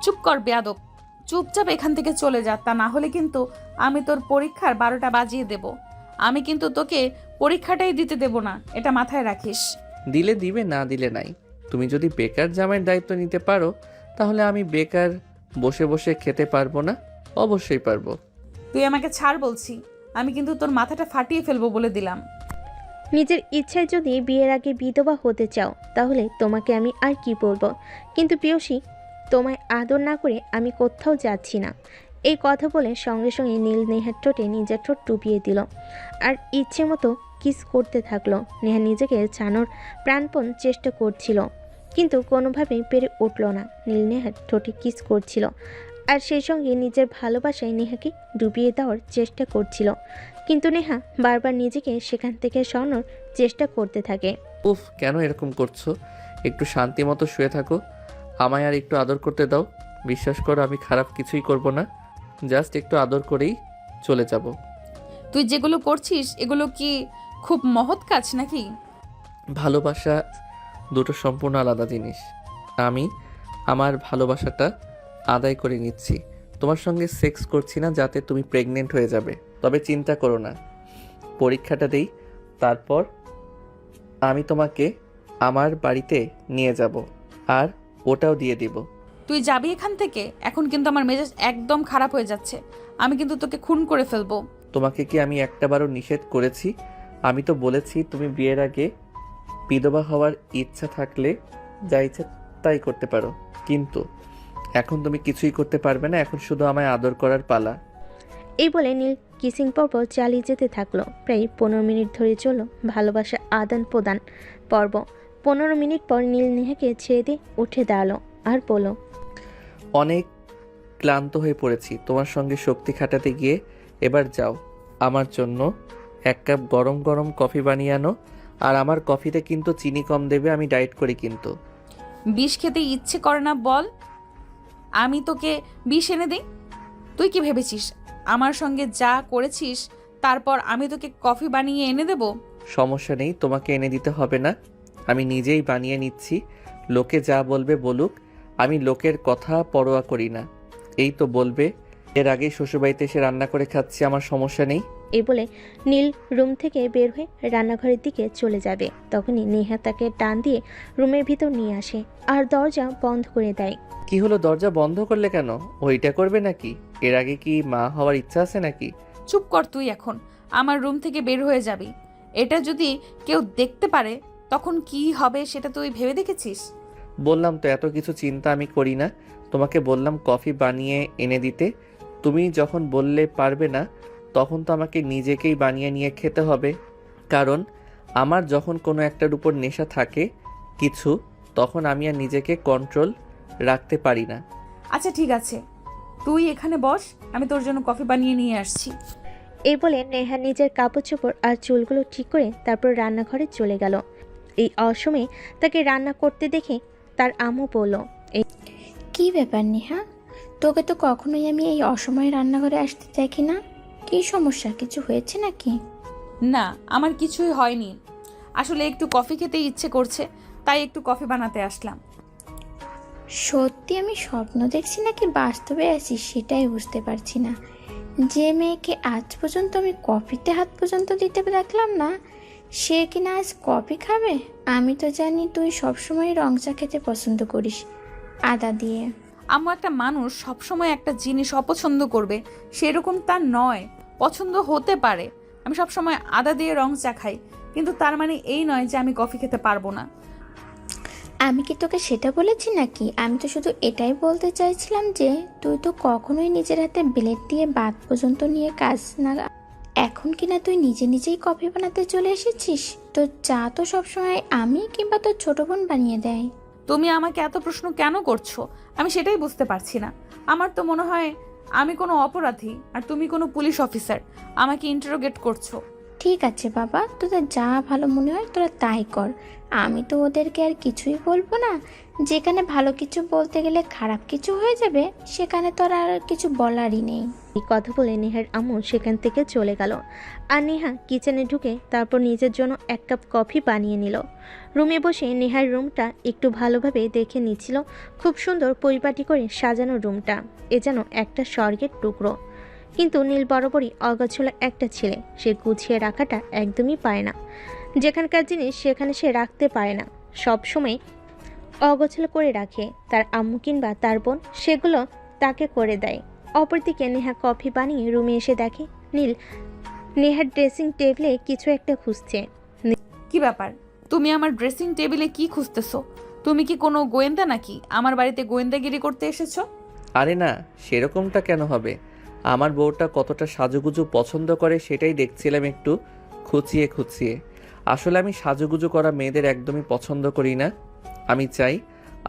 চুপ কর বেয়াদব, চুপচাপ এখান থেকে চলে যা, তা না হলে কিন্তু আমি তোর পরীক্ষার 12টা বাজিয়ে দেব। আমি কিন্তু তোকে পরীক্ষাটাই দিতে দেব না, এটা মাথায় রাখিস। দিলে দিবে, না দিলে নাই। তুমি যদি বেকার জামাইয়ের দায়িত্ব নিতে পারো তাহলে আমি বেকার বসে বসে খেতে পারবো না? অবশ্যই পারবো। তুই আমাকে ছাড় বলছি, আমি কিন্তু তোর মাথাটা ফাটিয়ে ফেলবো বলে দিলাম। নিজের ইচ্ছায় যদি বিয়ের আগে বিধবা হতে চাও তাহলে তোমাকে আমি আর কি বলবো, কিন্তু প্রিয়সী তোমায় আদর না করে আমি কোথাও যাচ্ছি না। এই কথা বলে সঙ্গে সঙ্গে নীল নেহার ঠোঁটে নিজের ঠোঁট টুপিয়ে দিল আর ইচ্ছে মতো কিস করতে থাকলো। নেহা নিজেকে ছাড়ানোর প্রাণপণ চেষ্টা করছিল, কিন্তু কোনোভাবেই পেরে উঠল না। নীল নেহার ঠোঁটে কিস করছিল আর সেই সঙ্গে নিজের ভালোবাসায় নেহাকে ডুবিয়ে দেওয়ার চেষ্টা করছিল, কিন্তু নেহা বারবার নিজেকে সেখান থেকে সরানোর চেষ্টা করতে থাকে। উফ, কেন এরকম করছো? একটু শান্তি মতো শুয়ে থাকো, আমায় আর একটু আদর করতে দাও। বিশ্বাস করো আমি খারাপ কিছুই করব না, জাস্ট একটু আদর করেই চলে যাব। তুই যেগুলো করছিস এগুলো কি খুব মহৎ কাজ নাকি? ভালোবাসা দুটো সম্পূর্ণ আলাদা জিনিস। আমি আমার ভালোবাসাটা আদায় করে নিচ্ছি, তোমার সঙ্গে সেক্স করছি না যাতে তুমি প্রেগনেন্ট হয়ে যাবে। তবে চিন্তা করো না, পরীক্ষাটা দেই, তারপর আমি তোমাকে আমার বাড়িতে নিয়ে যাব আর ওটাও দিয়ে দিব। তুই যাবি এখান থেকে? এখন কিন্তু আমার মেজাজ একদম খারাপ হয়ে যাচ্ছে, আমি কিন্তু তোকে খুন করে ফেলবো। তোমাকে কি আমি একটাবারও নিষেধ করেছি? আমি তো বলেছি তুমি বিয়ের আগে বিধবা হওয়ার ইচ্ছা থাকলে যা ইচ্ছা তাই করতে পারো, কিন্তু এখন তুমি কিছুই করতে পারবে না। এখন শুধু আমায় আদর করার পালা। এই বলে নীল কিসিং পর্ব চালিয়ে যেতে থাকলো। প্রায় 15 মিনিট ধরে চলো ভালোবাসা আদান প্রদান পর্ব। 15 মিনিট পর নীল নেহাকে ছেড়ে দিয়ে উঠে দাঁড়ালো আর বলল, অনেক ক্লান্ত হয়ে পড়েছি তোমার সঙ্গে শক্তি খাটাতে গিয়ে। এবার যাও, আমার জন্য 1 কাপ গরম গরম কফি বানিয়ে আনো, আর আমার কফিতে কিন্তু চিনি কম দেবে, আমি ডায়েট করি কিন্তু। বিষ খেতে ইচ্ছে করে না বল, আমি তোকে বিষ এনে দিই? তুই কি ভেবেছিস আমার সঙ্গে যা করেছিস তারপর আমি তোকে কফি বানিয়ে এনে দেব? সমস্যা নেই, তোমাকে এনে দিতে হবে না, আমি নিজেই বানিয়ে নিচ্ছি। লোকে যা বলবে বলুক, আমি লোকের কথা পরোয়া করি না। এই তো বলবে, এর আগে শ্বশুরবাড়িতে এসে রান্না করে খাচ্ছি, আমার সমস্যা নেই। এই বলে নীল রুম থেকে বের হয়ে রান্নাঘরের দিকে চলে যাবে। তখনই নেহা তাকে টান দিয়ে রুমের ভিতর নিয়ে আসে আর দরজা বন্ধ করে দেয়। কি হলো, দরজা বন্ধ করলে কেন? ওইটা করবে নাকি? এর আগে কি মা হওয়ার ইচ্ছা আছে নাকি? চুপ কর তুই, এখন আমার রুম থেকে বের হয়ে যাবি। এটা যদি কেউ দেখতে পারে তখন কি হবে সেটা তুই ভেবে দেখেছিস? বললাম তো এত কিছু চিন্তা আমি করি না। তোমাকে বললাম কফি বানিয়ে এনে দিতে, তুমি যখন বললে পারবে না তখন তো আমাকে নিজেকেই বানিয়ে নিয়ে খেতে হবে। কারণ আমার যখন কোনো একটার উপর নেশা থাকে কিছু, তখন আমি আর নিজেকে কন্ট্রোল রাখতে পারি না। আচ্ছা ঠিক আছে, তুই এখানে বস, আমি তোর জন্য কফি বানিয়ে নিয়ে আসছি। এই বলে নেহা নিজের কাপড় চোপড় আর চুলগুলো ঠিক করে তারপর রান্নাঘরে চলে গেল। এই অসময়ে তাকে রান্না করতে দেখে তার আম্মু বলল, কি ব্যাপার নেহা, তোকে তো কখনোই আমি এই অসময়ে রান্নাঘরে আসতে দেখি না। কি সমস্যা, কিছু হয়েছে নাকি? না, আমার কিছুই হয়নি, আসলে একটু কফি খেতে ইচ্ছে করছে তাই একটু কফি বানাতে আসলাম। সত্যি আমি স্বপ্ন দেখছি নাকি বাস্তবে আছি সেটাই বুঝতে পারছি না। যে মেয়েকে আজ পর্যন্ত আমি কফিতে হাত পর্যন্ত দিতে দেখলাম না, সে কিনা আজ কফি খাবে? আমি তো জানি তুই সবসময় রং চা খেতে পছন্দ করিস, আদা দিয়ে। আম্মু, একটা মানুষ সবসময় একটা জিনিস অপছন্দ করবে সেরকম তার নয়, পছন্দ হতে পারে। আমি সবসময় আদা দিয়ে রং চা খাই, কিন্তু তার মানে এই নয় যে আমি কফি খেতে পারবো না। আমি কি তোকে সেটা বলেছি নাকি? আমি তো শুধু এটাই বলতে চাইছিলাম যে তুই তো কখনোই নিজের হাতে ব্লেড দিয়ে বাত পর্যন্ত নিয়ে কাজ না, এখন কিনা তুই নিজে নিজেই কফি বানাতে চলে এসেছিস। তোর চা তো সবসময় আমি কিংবা তোর ছোট বোন বানিয়ে দেয়। তুমি আমাকে এত প্রশ্ন কেন করছো? আমি সেটাই বুঝতে পারছি না। আমার তো মনে হয় আমি কোনো অপরাধী আর তুমি কোনো পুলিশ অফিসার, আমাকে ইন্টারোগেট করছো। ঠিক আছে বাবা, তোদের যা ভালো মনে হয় তোরা তাই কর। আমি তো ওদেরকে আর কিছুই বলবো না। যেখানে ভালো কিছু বলতে গেলে খারাপ কিছু হয়ে যাবে, সেখানে তো আর কিছু বলারই নেই। এই কথা বলে নেহার আম্মু সেখান থেকে চলে গেল। আর নেহা কিচেনে ঢুকে তারপর নিজের জন্য এক কাপ কফি বানিয়ে নিল। রুমে বসে নেহার রুমটা একটু ভালোভাবে দেখে নিচ্ছিল। খুব সুন্দর পরিপাটি করে সাজানো রুমটা, এ যেন একটা স্বর্গের টুকরো। কিন্তু নীল বরাবরই অগোছালো একটা ছেলে, সে গুছিয়ে রাখাটা একদমই পারে না। যেখানকার জিনিস সেখানে সে রাখতে পারে না, সব সময় অগোছালো করে রাখে। তার আম্মু কিংবা তার বোন সেগুলো তাকে করে দেয়। অপরদিকে নেহা কফি বানিয়ে রুমে এসে দেখে নীল নেহার ড্রেসিং টেবিলে কিছু একটা খুঁজছে। কি ব্যাপার, তুমি আমার ড্রেসিং টেবিলে কি খুঁজতেছো? তুমি কি কোনো গোয়েন্দা নাকি? আমার বাড়িতে গোয়েন্দাগিরি করতে এসেছো? আরে না, সেরকমটা কেন হবে? আমার বউটা কতটা সাজুগুজু পছন্দ করে সেটাই দেখছিলাম একটু খুঁচিয়ে খুঁচিয়ে। আসলে আমি সাজুগুজু করা মেয়েদের একদমই পছন্দ করি না। আমি চাই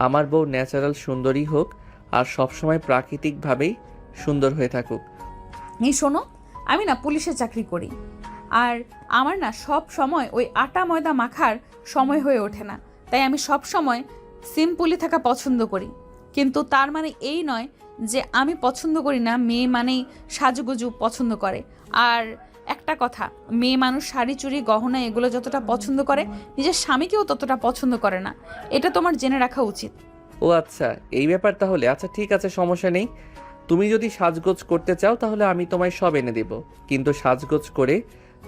আমার বউ ন্যাচারাল সুন্দরী হোক আর সবসময় প্রাকৃতিকভাবেই সুন্দর হয়ে থাকুক। এই শোনো, আমি না পুলিশে চাকরি করি, আর আমার না সব সময় ওই আটা ময়দা মাখার সময় হয়ে ওঠে না। তাই আমি সব সময় সিম্পলি থাকা পছন্দ করি। কিন্তু তার মানে এই নয় যে আমি পছন্দ করি না মেয়ে মানেই সাজুগুজু পছন্দ করে। আর একটা কথা, মেয়ে মানুষ শাড়ি চুড়ি গহনা এগুলো যতটা পছন্দ করে, নিজের স্বামীকেও ততটা পছন্দ করে না। এটা তোমার জেনে রাখা উচিত। ও আচ্ছা, এই ব্যাপার তাহলে। আচ্ছা ঠিক আছে, সমস্যা নেই। তুমি যদি সাজগোজ করতে চাও তাহলে আমি তোমায় সব এনে দেব, কিন্তু সাজগোজ করে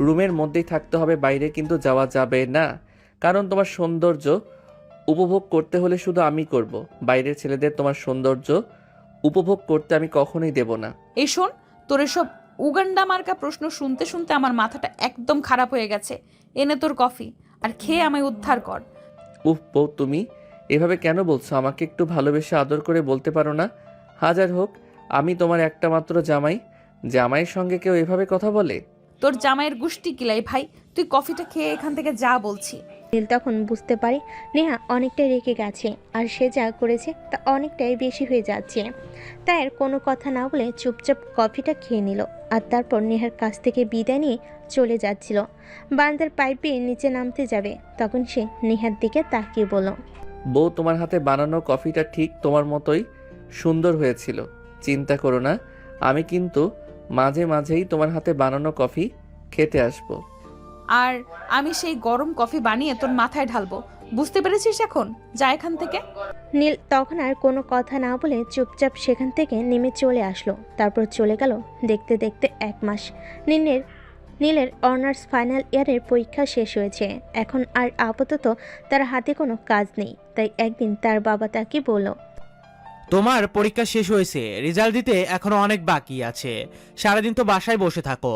রুমের মধ্যেই থাকতে হবে, বাইরে কিন্তু যাওয়া যাবে না। কারণ তোমার সৌন্দর্য উপভোগ করতে হলে শুধু আমি করব, বাইরের ছেলেদের তোমার সৌন্দর্য উপভোগ করতে আমি কখনোই দেব না। এই শোন, তোর এসব উগান্ডা মার্কা প্রশ্ন শুনতে শুনতে আমার মাথাটা একদম খারাপ হয়ে গেছে। এনে তোর কফি আর খেয়ে আমায় উদ্ধার কর। উফ বউ, তুমি এভাবে কেন বলছো? আমাকে একটু ভালোবেসে আদর করে বলতে পারো না? হাজার হোক আমি তোমার একটা মাত্র জামাই, জামাইয়ের সঙ্গে কেউ এভাবে কথা বলে? তোর জামাইয়ের গুষ্টি কিলাই ভাই, তুই কফিটা খেয়ে এখান থেকে যা বলছি। নীল তখন বুঝতে পারে নেহা অনেকটাই রেগে গেছে, আর সে যা করেছে তা অনেকটাই বেশি হয়ে যাচ্ছে। তাই আর কোনো কথা না বলে চুপচাপ কফিটা খেয়ে নিল। আর তারপর নেহার কাছ থেকে বিদায় নিয়ে চলে যাচ্ছিল। বারান্দার পাইপ বেয়ে নিচে নামতে যাবে, তখন সে নেহার দিকে তাকিয়ে বলল, বউ, তোমার হাতে বানানো কফিটা ঠিক তোমার মতোই সুন্দর হয়েছিল। চিন্তা করো না, আমি কিন্তু মাঝে মাঝেই তোমার হাতে বানানো কফি খেতে আসবো। আর আমি সেই গরম কফি বানিয়ে তোর মাথায় ঢালবো, বুঝতে পেরেছিস? এখন যা এখান থেকে। নীল তখন আর কোনো কথা না বলে চুপচাপ সেখান থেকে নেমে চলে আসলো। তারপর চলে গেল দেখতে দেখতে 1 মাস। নীলের অনার্স ফাইনাল ইয়ারের পরীক্ষা শেষ হয়েছে। এখন আর আপাতত তার হাতে কোনো কাজ নেই। তাই একদিন তার বাবা তাকে বলল, তোমার পরীক্ষা শেষ হয়েছে, রেজাল্ট দিতে এখনো অনেক বাকি আছে। সারাদিন তো বাসায় বসে থাকো,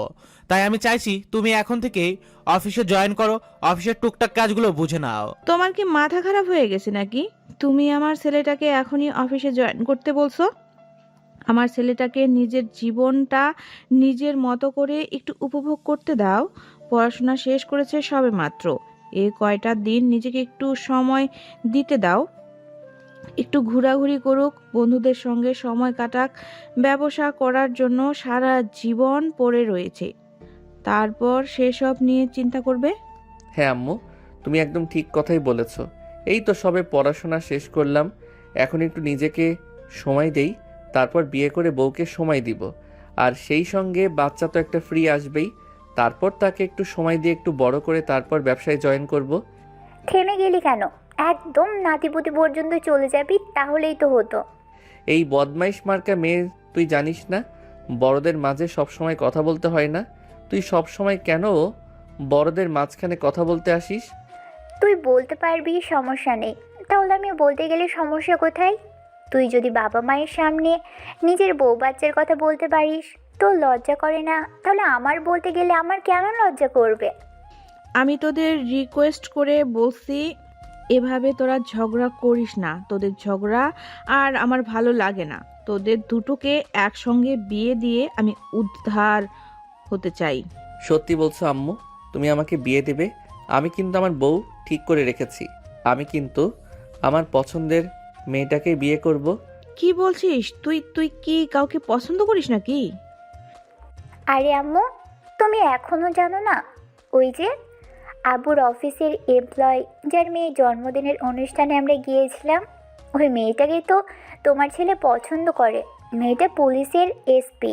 তাই আমি চাইছি তুমি এখন থেকে অফিসে জয়েন করো, অফিসের টুকটাক কাজগুলো বুঝে নাও। তোমার কি মাথা খারাপ হয়ে গেছে নাকি? তুমি আমার ছেলেটাকে এখনই অফিসে জয়েন করতে বলছো? আমার ছেলেটাকে নিজের জীবনটা নিজের মতো করে একটু উপভোগ করতে দাও। পড়াশোনা শেষ করেছে সবে মাত্র। কয়টা দিন নিজেকে একটু সময় দিতে দাও, একটু ঘোরাঘুরি করুক, বন্ধুদের সঙ্গে সময় কাটাক। ব্যবসা করার জন্য সারা জীবন পড়ে রয়েছে, তারপর সেসব নিয়ে চিন্তা করবে। হ্যাঁ আম্মু, তুমি একদম ঠিক কথাই বলেছ। এই তো সবে পড়াশোনা শেষ করলাম, এখন একটু নিজেকে সময় দেই, তারপর বিয়ে করে বউকে সময় দিব। আর সেই সঙ্গে বাচ্চা তো একটা ফ্রি আসবেই, তারপর তাকে একটু সময় দিয়ে একটু বড় করে তারপর ব্যবসায় জয়েন করব। থেমে গেলি কেন? একদম নাতিপুতি পর্যন্ত চলে যাবি, তাহলেই তো হতো। এই বদমাইশ মার্কা মেয়ে তুই জানিস না, বড়দের মাঝে সবসময় কথা বলতে হয় না? তুই সবসময় কেন বড়দের মাঝখানে কথা বলতে আসিস? তুই বলতে পারবি, সমস্যা নেই। তাহলে আমি বলতে গেলে সমস্যা কোথায়? তুই যদি বাবা মায়ের সামনে নিজের বউ বাচ্চার কথা বলতে পারিস, তোর লজ্জা করে না? তাহলে আমার বলতে গেলে আমার কেন লজ্জা করবে? আমি তোদের রিকোয়েস্ট করে বলছি, এভাবে তোরা ঝগড়া করিস না। তোদের ঝগড়া আর আমার ভালো লাগে না। তোদের দুটোকে একসঙ্গে বিয়ে দিয়ে আমি উদ্ধার হতে চাই। সত্যি বলছো আম্মু? তুমি আমাকে বিয়ে দেবে? আমি কিন্তু আমার বউ ঠিক করে রেখেছি। আমি কিন্তু আমার পছন্দের মেয়েটাকে বিয়ে করব। কি বলছিস? তুই তুই কি কাউকে পছন্দ করিস নাকি? আরে আম্মু, তুমি এখনো জানো না? ওই যে আবুর অফিসের এমপ্লয়, যার মেয়ের জন্মদিনের অনুষ্ঠানে আমরা গিয়েছিলাম, ওই মেয়েটাকে তো তোমার ছেলে পছন্দ করে। মেয়েটা পুলিশের এসপি।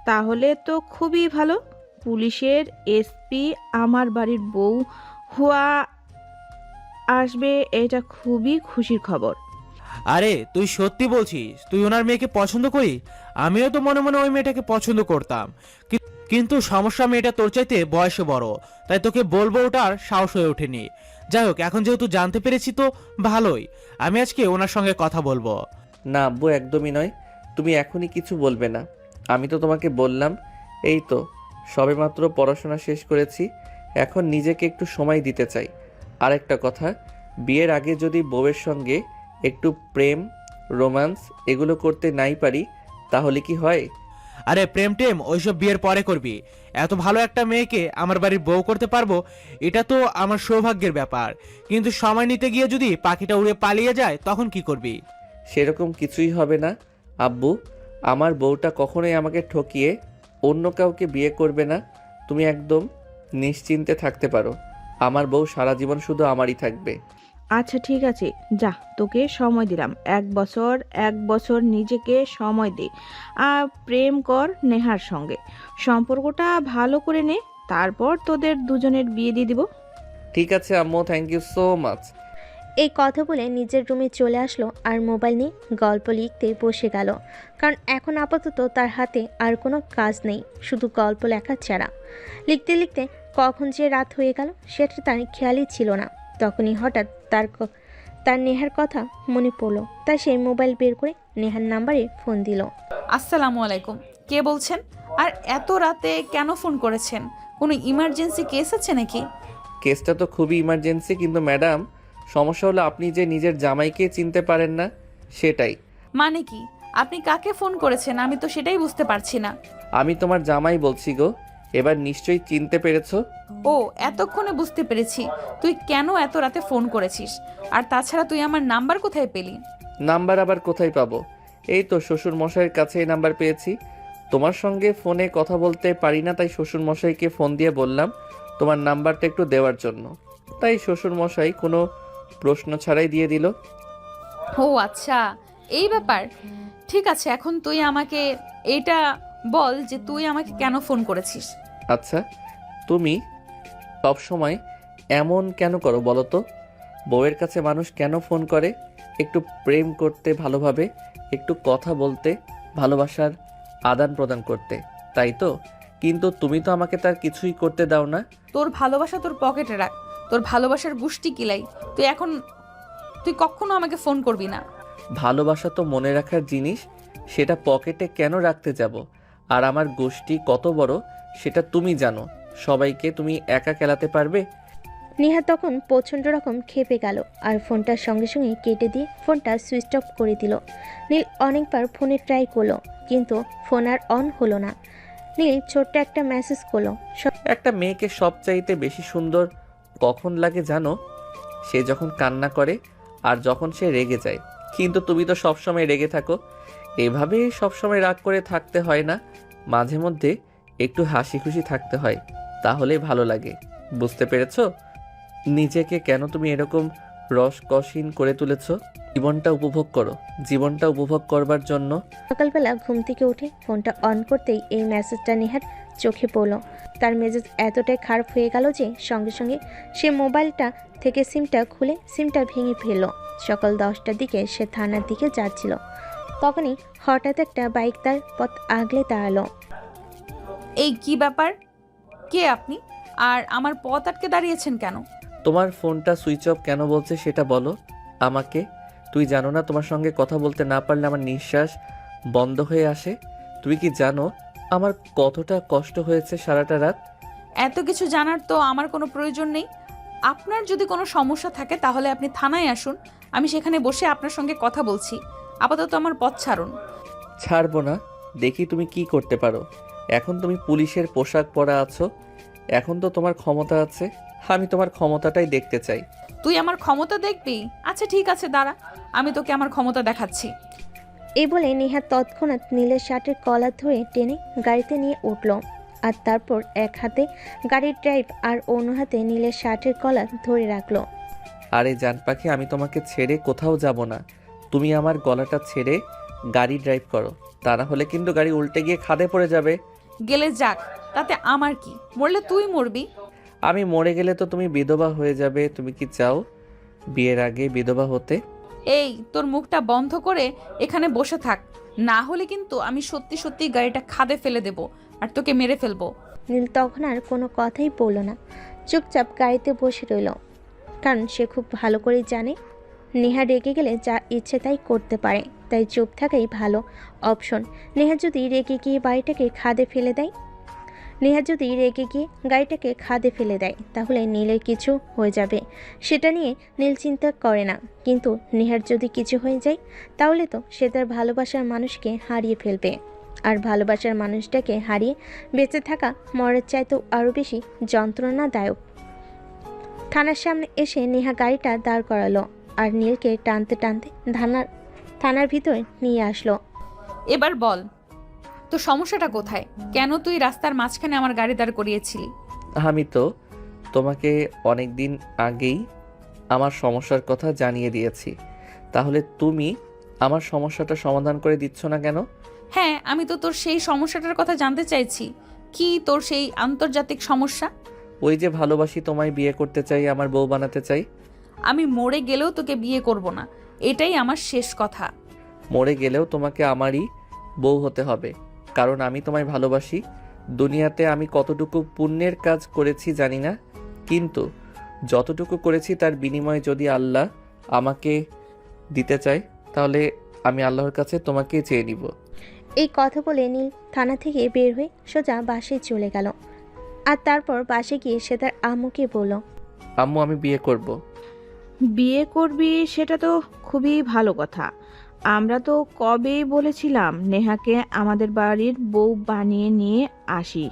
তাহলে তো খুবই ভালো। পুলিশের এসপি আমার বাড়ির বউ হওয়া আসবে, এটা খুবই খুশির খবর। আরে তুই সত্যি বলছিস? তুই ওনার মেয়েকে পছন্দ করি? আমিও তো মনে মনে ওই মেয়েটাকে পছন্দ করতাম, কিন্তু সমস্যা, মেয়েটা তোর চাইতে বয়সে বড়, তাই তোকে বলবো ওটার সাহস হয়ে ওঠেনি। যাই হোক, এখন যেহেতু জানতে পেরেছি তো ভালোই। আমি আজকে ওনার সঙ্গে কথা বলবো। না আব্বু, একদমই নয়। তুমি এখনই কিছু বলবে না। আমি তো তোমাকে বললাম, এই তো সবেমাত্র পড়াশোনা শেষ করেছি, এখন নিজেকে একটু সময় দিতে চাই। আর একটা কথা, বিয়ের আগে যদি বউয়ের সঙ্গে একটু প্রেম, রোম্যান্স এগুলো করতে নাই পারি, তাহলে কি হয়? আরে প্রেম টেম ওইসব বিয়ের পরে করবি। এত ভালো একটা মেয়েকে আমার বাড়ির বউ করতে পারবো, এটা তো আমার সৌভাগ্যের ব্যাপার। কিন্তু সময় নিতে গিয়ে যদি পাখিটা উড়ে পালিয়ে যায়, তখন কি করবি? সেরকম কিছুই হবে না আব্বু। আমার বউটা কখনোই আমাকে ঠকিয়ে অন্য কাউকে বিয়ে করবে না। তুমি একদম নিশ্চিন্তে থাকতে পারো। আমার বউ সারা জীবন শুধু আমারই থাকবে। আচ্ছা ঠিক আছে, যা, তোকে সময় দিলাম 1 বছর। 1 বছর নিজেকে সময় দে, আর প্রেম কর নেহার সঙ্গে। সম্পর্কটা ভালো করে নে, তারপর তোদের দুজনের বিয়ে দিয়ে দিব। ঠিক আছে আম্মু, থ্যাংক ইউ সো মাচ। এই কথা বলে নিজের রুমে চলে আসলো আর মোবাইল নিয়ে গল্প লিখতে বসে গেল। কারণ এখন আপাতত তার হাতে আর কোনো কাজ নেই, শুধু গল্প লেখা ছাড়া। লিখতে লিখতে কখন যে রাত হয়ে গেল সেটা তার খেয়ালই ছিল না। তখনই হঠাৎ তার নেহার কথা মনে পড়লো। তাই সেই মোবাইল বের করে নেহার নাম্বারে ফোন দিল। আসসালামু আলাইকুম, কে বলছেন? আর এত রাতে কেন ফোন করেছেন? কোনো ইমার্জেন্সি কেস আছে নাকি? কেসটা তো খুবই ইমার্জেন্সি, কিন্তু ম্যাডাম সমস্যা হলো আপনি যে নিজের জামাইকে চিনতে পারেন না, সেটাই। মানে কি? আপনি কাকে ফোন করেছেন? আমি তো সেটাই বুঝতে পারছি না। আমি তোমার জামাই বলছি গো। এবার নিশ্চয়ই চিনতে পেরেছো। ও, এতক্ষণে বুঝতে পেরেছি তুই কেন এত রাতে ফোন করেছিস। আর তাছাড়া তুই আমার নাম্বার কোথায় পেলি? নাম্বার আবার কোথায় পাবো? এই তো শ্বশুর মশাইয়ের কাছে এই নাম্বার পেয়েছি। তোমার সঙ্গে ফোনে কথা বলতে পারি না, তাই শ্বশুর মশাইকে ফোন দিয়ে বললাম তোমার নাম্বারটা একটু দেওয়ার জন্য। তাই শ্বশুর মশাই কোনো প্রশ্ন ছাড়াই দিয়ে দিল। ও আচ্ছা, এই ব্যাপার। ঠিক আছে, এখন তুই আমাকে এটা বল যে তুই আমাকে কেন ফোন করেছিস। আচ্ছা, তুমি সব সময় এমন কেন করো বলো তো? বউয়ের কাছে মানুষ কেন ফোন করে? একটু প্রেম করতে, ভালোভাবে একটু কথা বলতে, ভালোবাসার আদান প্রদান করতে, তাই তো? কিন্তু তুমি তো আমাকে তার কিছুই করতে দাও না। তোর ভালোবাসা তোর পকেটে রাখ, তোর ভালোবাসার গুষ্টি কিলাই। তুই কখনো আমাকে ফোন করবি না। ভালোবাসা তো মনে রাখার জিনিস, সেটা পকেটে কেন রাখতে যাব? আর আমার গোষ্ঠী কত বড় সেটা তুমি জানো। সবাইকে তুমি একা খেলাতে পারবে? নেহা তখন প্রচণ্ড রকম খেপে গেল আর ফোনটার সঙ্গে সঙ্গে কেটে দিয়ে ফোনটা সুইচ অফ করে দিল। নীল অনেকবার ফোনে ট্রাই করলো, কিন্তু ফোন আর অন হলো না। নীল ছোট্ট একটা মেসেজ করলো। একটা মেয়েকে সবচাইতে বেশি সুন্দর কখন লাগে জানো? সে যখন কান্না করে আর যখন সে রেগে যায়। কিন্তু তুমি তো সবসময় রেগে থাকো। এভাবে সবসময় রাগ করে থাকতে হয় না, মাঝে মধ্যে একটু হাসি খুশি থাকতে হয়, তাহলেই ভালো লাগে। বুঝতে পেরেছো? নিজেকে কেন তুমি এরকম রসকসহীন করে তুলেছো? জীবনটা উপভোগ করো। জীবনটা উপভোগ করবার জন্য সকালবেলা ঘুম থেকে উঠে ফোনটা অন করতেই এই মেসেজটা নেহার চোখে পড়ল। তার মেজাজ এতটাই খারাপ হয়ে গেল যে সঙ্গে সঙ্গে সে মোবাইলটা থেকে সিমটা খুলে সিমটা ভেঙে ফেলল। সকাল 10টার দিকে সে থানার দিকে যাচ্ছিল। তখনই হঠাৎ একটা বাইক তার পথ আগলে দাঁড়ালো। এই কি ব্যাপার? কে আপনি? আর আমার পথ আটকে দাঁড়িয়েছেন কেন? তোমার ফোনটা সুইচ অফ কেন বলছে সেটা বলো আমাকে। তুই জানো না তোমার সঙ্গে কথা বলতে না পারলে আমার নিঃশ্বাস বন্ধ হয়ে আসে? তুমি কি জানো আমার কতটা কষ্ট হয়েছে সারাটা রাত? এত কিছু জানার তো আমার কোনো প্রয়োজন নেই। আপনার যদি কোনো সমস্যা থাকে তাহলে আপনি থানায় আসুন, আমি সেখানে বসে আপনার সঙ্গে কথা বলছি। আপাতত আমার পথ ছাড়ুন। ছাড়বো না, দেখি তুমি কি করতে পারো। এখন তুমি পুলিশের পোশাক পরা আছো, এখন তো তোমার ক্ষমতা আছে। আমি তোমার ক্ষমতাটাই দেখতে চাই। তুই আমার ক্ষমতা দেখবি? আচ্ছা ঠিক আছে, দাঁড়া, আমি তোকে আমার ক্ষমতা দেখাচ্ছি। এই বলে নেহা তৎক্ষণাৎ নীলের শার্টের কলার ধরে টেনে গাড়িতে নিয়ে উঠল। আর তারপর এক হাতে গাড়ির ড্রাইভ আর অন্য হাতে নীলের শার্টের কলার ধরে রাখলো। আরে জান পাখি, আমি তোমাকে ছেড়ে কোথাও যাব না। তুমি আমার গলাটা ছেড়ে গাড়ি ড্রাইভ করো, তা না হলে কিন্তু গাড়ি উল্টে গিয়ে খাদে পড়ে যাবে। গেলে যাক, তাতে আমার কি? মরলে তুই মরবি। আমি মরে গেলে তো তুমি বিধবা হয়ে যাবে। তুমি কি চাও বিয়ের আগে বিধবা হতে? এই তোর মুখটা বন্ধ করে এখানে বসে থাক, না হলে কিন্তু আমি সত্যি সত্যি গাড়িটা খাদে ফেলে দেব আর তোকে মেরে ফেলবো। নীল তখন আর কোনো কথাই বলল না, চুপচাপ গাড়িতে বসে রইল। কারণ সে খুব ভালো করেই জানে নেহা রেগে গেলে যা ইচ্ছে তাই করতে পারে, তাই চুপ থাকাই ভালো অপশন। নেহা যদি রেগে গিয়ে গাড়িটাকে খাদে ফেলে দেয় তাহলে নীলের কিছু হয়ে যাবে, সেটা নিয়ে নীল চিন্তা করে না। কিন্তু নেহার যদি কিছু হয়ে যায় তাহলে তো সে তার ভালোবাসার মানুষকে হারিয়ে ফেলবে, আর ভালোবাসার মানুষটাকে হারিয়ে বেঁচে থাকা মরার চাইতেও আরও বেশি যন্ত্রণাদায়ক। থানার সামনে এসে নেহা গাড়িটা দাঁড় করালো আর নীলকে টানতে টানতে থানার ভিতরে নিয়ে আসলো। এবার বল, তো সমস্যাটা কোথায়? কেন তুই রাস্তার মাঝখানে আমার গাড়ি দাঁড় করিয়েছিলি? আমি তো তোমাকে অনেক দিন আগেই আমার সমস্যার কথা জানিয়ে দিয়েছি, তাহলে তুমি আমার সমস্যাটা সমাধান করে দিচ্ছ না কেন? হ্যাঁ, আমি তো তোর সেই সমস্যাটার কথা জানতে চাইছি। কি তোর সেই আন্তর্জাতিক সমস্যা? ওই যে ভালোবাসি, তোমায় বিয়ে করতে চাই, আমার বউ বানাতে চাই। আমি মরে গেলেও তোকে বিয়ে করব না, এটাই আমার শেষ কথা। মরে গেলেও তোমাকে আমারই বউ হতে হবে, কারণ আমি তোমায় ভালোবাসি। দুনিয়াতে আমি কতটুকু পুণ্যের কাজ করেছি জানি না, কিন্তু যতটুকু করেছি তার বিনিময়ে যদি আল্লাহ আমাকে দিতে চায় তাহলে আমি আল্লাহর কাছে তোমাকে চেয়ে নিব। এই কথা বলে নীল থানা থেকে বের হয়ে সোজা বাসে চলে গেল। আর তারপর বাসে গিয়ে সে তার আম্মুকে বলল, আম্মু, আমি বিয়ে করব। বিয়ে করবি সেটা তো খুবই ভালো কথা। আমরা তো কবেই বলেছিলাম নেহাকে আমাদের বাড়ির বউ বানিয়ে নিয়ে আসি,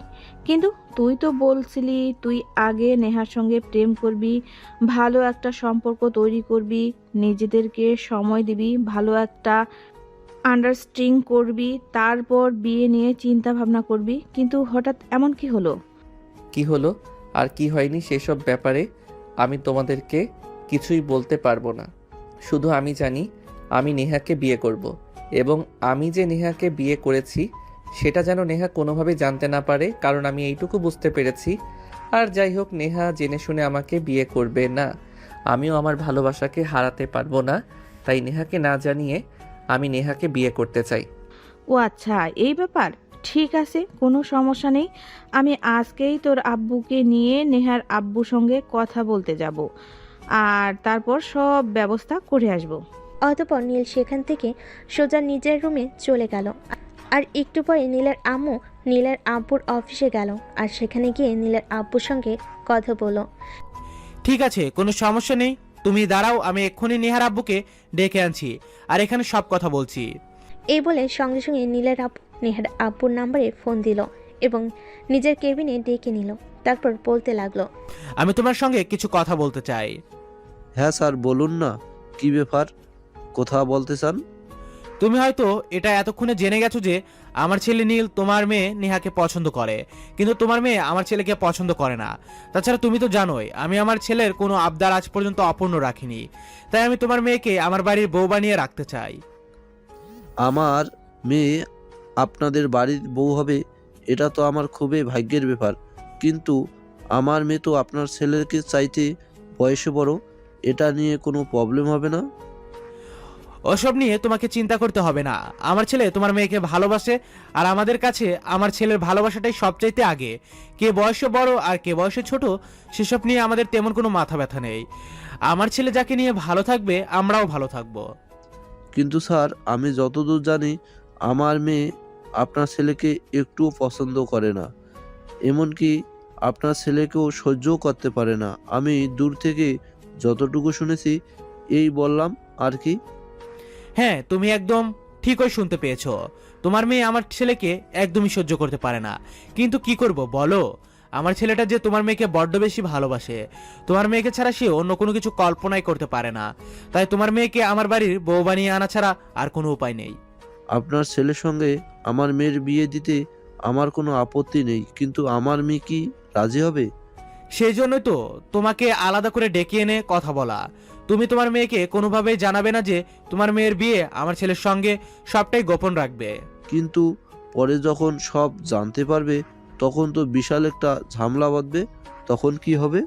কিন্তু তুই তো বলছিলি তুই আগে নেহার সঙ্গে প্রেম করবি, ভালো একটা সম্পর্ক তৈরি করবি, নিজেদেরকে সময় দিবি, ভালো একটা আন্ডারস্ট্যান্ডিং করবি, তারপর বিয়ে নিয়ে চিন্তা ভাবনা করবি। কিন্তু হঠাৎ এমন কি হলো? কি হলো আর কি হয়নি সেসব ব্যাপারে আমি তোমাদেরকে কিছুই বলতে পারবো না। শুধু আমি জানি আমি নেহাকে বিয়ে করব, এবং আমি যে নেহাকে বিয়ে করেছি সেটা যেন নেহা কোনোভাবে জানতে না পারে, কারণ আমি এইটুকু বুঝতে পেরেছি। আর যাই হোক, নেহা জেনে শুনে আমাকে বিয়ে করবে না, আমিও আমার ভালোবাসাকে হারাতে পারবো না। তাই নেহাকে না জানিয়ে আমি নেহাকে বিয়ে করতে চাই। ও আচ্ছা, এই ব্যাপার। ঠিক আছে, কোনো সমস্যা নেই। আমি আজকেই তোর আব্বুকে নিয়ে নেহার আব্বুর সঙ্গে কথা বলতে যাব, আর তারপর সব ব্যবস্থা করে আসব। অতঃপর নীল সেখান থেকে সোজা নিজের রুমে চলে গেল। আর একটু পরে নীলের আম্মু নীলের আব্বুর অফিসে গেল আর সেখানে গিয়ে নীলের আব্বুর সঙ্গে কথা বলল। ঠিক আছে, কোনো সমস্যা নেই, তুমি দাঁড়াও, আমি এক্ষুনি নেহার আব্বুকে ডেকে আনছি আর এখানে সব কথা বলছি। এই বলে সঙ্গে সঙ্গে নীলের আব্বু নেহার আব্বুর নাম্বারে ফোন দিল এবং নিজের কেবিনে ডেকে নিল। তারপর বলতে লাগলো, আমি তোমার সঙ্গে কিছু কথা বলতে চাই। হ্যাঁ স্যার, বলুন না, কি ব্যাপার, কথা বলতে চান? তুমি হয়তো এটা এতক্ষণে জেনে গেছো যে আমার ছেলে নীল তোমার মেয়ে নেহাকে পছন্দ করে, কিন্তু তোমার মেয়ে আমার ছেলেকে পছন্দ করে না। তাছাড়া তুমি তো জানোই আমি আমার ছেলের কোনো আবদার আজ পর্যন্ত অপূর্ণ রাখিনি, তাই আমি তোমার মেয়েকে আমার বাড়ির বউ বানিয়ে রাখতে চাই। আমার মেয়ে আপনাদের বাড়ির বউ হবে, এটা তো আমার খুবই ভাগ্যের ব্যাপার, কিন্তু আমার মেয়ে তো আপনার ছেলেকে চাইতে বয়সে বড়, এটা নিয়ে কোনো প্রবলেম হবে না? ওসব নিয়ে তোমাকে চিন্তা করতে হবে না। আমার ছেলে তোমার মেয়েকে ভালোবাসে, আর আমাদের কাছে আমার ছেলের ভালোবাসাটাই সবচাইতে আগে। কে বয়সে বড় আর কে বয়সে ছোট সেসব নিয়ে আমাদের তেমন কোনো মাথা ব্যথা নেই। আমার ছেলে যাকে নিয়ে ভালো থাকবে আমরাও ভালো থাকবো। কিন্তু স্যার, আমি যতদূর জানি আমার মেয়ে আপনার ছেলেকে একটুও পছন্দ করে না, এমনকি আপনার ছেলেকেও সহ্যও করতে পারে না। আমি দূর থেকে যতটুকু শুনেছি এই বললাম আর কি। হ্যাঁ, তুমি একদম ঠিকই শুনতে পেয়েছো। তোমার মেয়ে আমার ছেলেকে একদমই সহ্য করতে পারে না। কিন্তু কি করব বলো, আমার ছেলেটা যে তোমার মেয়েকে বড্ড বেশি ভালোবাসে। তোমার মেয়েকে ছাড়া সে অন্য কোনো কিছু কল্পনাই করতে পারে না। তাই তোমার মেয়েকে আমার বাড়ির বউ বানিয়ে আনা ছাড়া আর কোনো উপায় নেই। আপনার ছেলের সঙ্গে আমার মেয়ের বিয়ে দিতে আমার কোনো আপত্তি নেই, কিন্তু আমার মেয়ে কি রাজি হবে? সেই জন্যই তো তোমাকে আলাদা করে ডেকে এনে কথা বলা। তুমি তোমার মেয়েকে কোনোভাবেই জানাবে না যে তোমার মেয়ের বিয়ে আমার ছেলের সঙ্গে, সবটাই গোপন রাখবে। কিন্তু পরে যখন সব জানতে পারবে তখন তো বিশাল একটা ঝামেলা বাঁধবে, তখন কি হবে?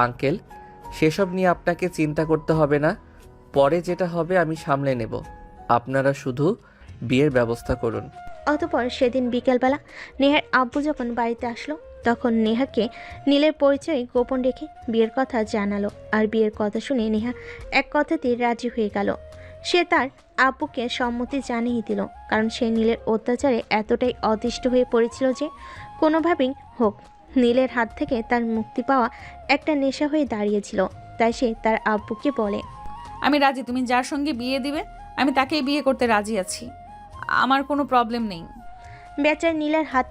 আঙ্কেল, সেসব নিয়ে আপনাকে চিন্তা করতে হবে না। পরে যেটা হবে আমি সামলে নেব। আপনারা শুধু বিয়ের ব্যবস্থা করুন। অতপর সেদিন বিকেলবেলা নেহার আব্বু যখন বাড়িতে আসলো তখন নেহাকে নীলের পরিচয় গোপন রেখে বিয়ের কথা জানালো। আর বিয়ের কথা শুনে নেহা এক কথাতেই রাজি হয়ে গেল। সে তার আব্বুকে সম্মতি জানিয়ে দিল, কারণ সে নীলের অত্যাচারে এতটাই অতিষ্ঠ হয়ে পড়েছিল যে কোনোভাবেই হোক নীলের হাত থেকে তার মুক্তি পাওয়া একটা নেশা হয়ে দাঁড়িয়েছিল। তাই সে তার আব্বুকে বলে, আমি রাজি, তুমি যার সঙ্গে বিয়ে দিবে আমি তাকেই বিয়ে করতে রাজি আছি, আমার কোনো প্রবলেম নেই। বেচার নীলের হাত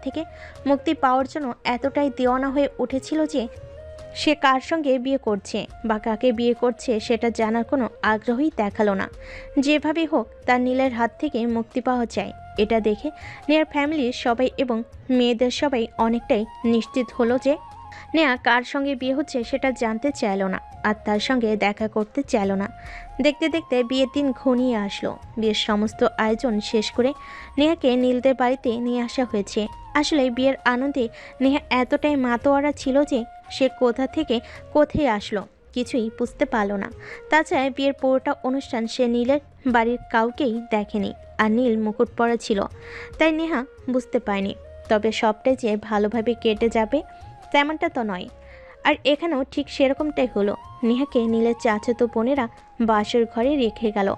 থেকে মুক্তি পাওয়ার জন্য এতটাই দেওয়ানা হয়ে উঠেছিল যে সে কার সঙ্গে বিয়ে করছে বা কাকে বিয়ে করছে সেটা জানার কোনো আগ্রহই দেখালো না। যেভাবেই হোক তার নীলের হাত থেকে মুক্তি পাওয়া যায়, এটা দেখে নেহার ফ্যামিলির সবাই এবং মেয়েদের সবাই অনেকটাই নিশ্চিত হলো যে নেহা কার সঙ্গে বিয়ে হচ্ছে সেটা জানতে চাইল না আর তার সঙ্গে দেখা করতে চাইল না। দেখতে দেখতে বিয়ের দিন ঘনিয়ে আসলো। বিয়ের সমস্ত আয়োজন শেষ করে নেহাকে নীলদের বাড়িতে নিয়ে আসা হয়েছে। আসলে বিয়ের আনন্দে নেহা এতটাই মাতোয়ারা ছিল যে সে কোথা থেকে কোথায় আসলো কিছুই বুঝতে পারল না। তাছাড়া বিয়ের পুরোটা অনুষ্ঠান সে নীলের বাড়ির কাউকেই দেখেনি, আর নীল মুকুট পরা ছিল তাই নেহা বুঝতে পায়নি। তবে সবটাই যে ভালোভাবে কেটে যাবে তেমনটা তো নয়। আর এখানেও ঠিক সেরকমটাই হলো। নেহাকে নীলের চাচাতো বোনেরা বাসর ঘরে রেখে গেল।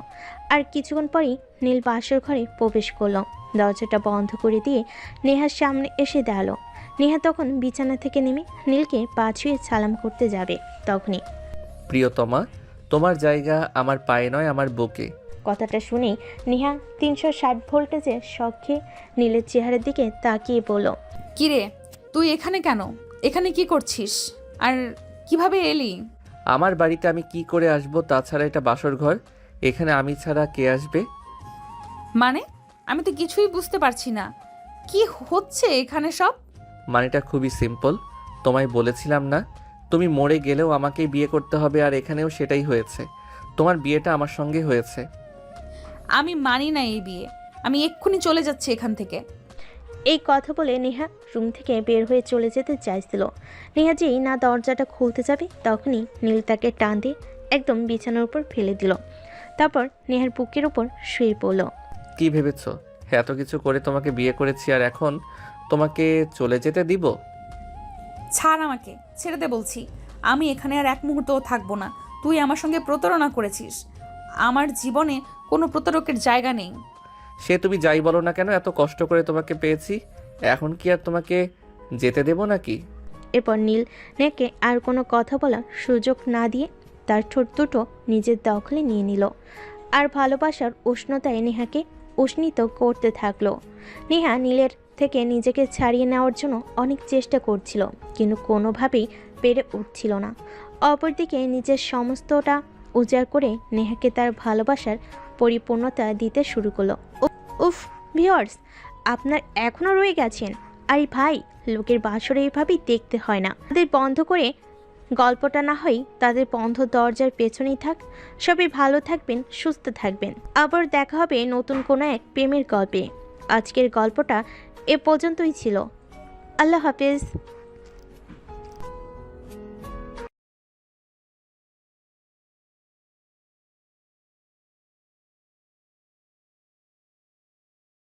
আর কিছুক্ষণ পরেই নীল বাসর ঘরে প্রবেশ করলো। দরজাটা বন্ধ করে দিয়ে নেহার সামনে এসে দাঁড়ালো। নেহা তখন বিছানা থেকে নেমে নীলকে পা ছুঁয়ে সালাম করতে যাবে, তখনই, প্রিয়তমা, তোমার জায়গা আমার পায়ে নয়, আমার বুকে। কথাটা শুনেই নেহা 360 ভোল্টেজের শখে নীলের চেহারার দিকে তাকিয়ে বলল, কিরে, তুই এখানে কেন? এখানে কি করছিস? আর কিভাবে এলি? আমার বাড়িতে আমি কি করে আসবো? তাছাড়া এটা বাসর ঘর, এখানে আমি ছাড়া কে আসবে? মানে আমি তো কিছুই বুঝতে পারছি না, কি হচ্ছে এখানে সব? মানেটা খুবই সিম্পল। তোমায় বলেছিলাম না তুমি মরে গেলেও আমাকেই বিয়ে করতে হবে, আর এখানেও সেটাই হয়েছে। তোমার বিয়েটা আমার সঙ্গে হয়েছে। আমি মানি না এই বিয়ে, আমি এক্ষুনি চলে যাচ্ছি এখান থেকে। এই কথা বলে নেহা রুম থেকে বের হয়ে চলে যেতে চাইছিল। নেহা যেই না দরজাটা খুলতে যাবে তখনই নীল তাকে টান দিয়ে একদম বিছানার উপর ফেলে দিল। তারপর নেহার বুকের উপর শুয়ে পড়ল। কি ভেবেছ এত কিছু করে তোমাকে বিয়ে করেছি আর এখন তোমাকে চলে যেতে দিব? ছাড় আমাকে, ছেড়ে দে বলছি। আমি এখানে আর এক মুহূর্তও থাকবো না। তুই আমার সঙ্গে প্রতারণা করেছিস, আমার জীবনে কোনো প্রতারকের জায়গা নেই। সে তুমি যাই বলো না কেন, এত কষ্ট করে তোমাকে পেয়েছি, এখন কি আর তোমাকে যেতে দেব নাকি? এরপর নীল নেহাকে আর কোনো কথা বলার সুযোগ না দিয়ে তার ঠোঁট দুটো নিজের দখলে নিয়ে নিল আর ভালোবাসার উষ্ণতায় নেহাকে উষ্ণিত করতে থাকলো। নেহা নীলের থেকে নিজেকে ছাড়িয়ে নেওয়ার জন্য অনেক চেষ্টা করছিল, কিন্তু কোনোভাবেই পেরে উঠছিল না। অপরদিকে নিজের সমস্তটা উজাড় করে নেহাকে তার ভালোবাসার পরিপূর্ণতা দিতে শুরু করলো। উফ ভিউয়ার্স, আপনার এখনও রয়ে গেছেন? আরে ভাই, লোকের বাসরে এইভাবেই দেখতে হয় না। তাদের বন্ধ করে গল্পটা না হয় তাদের বন্ধ দরজার পেছনেই থাক। সবাই ভালো থাকবেন, সুস্থ থাকবেন। আবার দেখা হবে নতুন কোনো এক প্রেমের গল্পে। আজকের গল্পটা এ পর্যন্তই ছিল। আল্লাহ হাফেজ।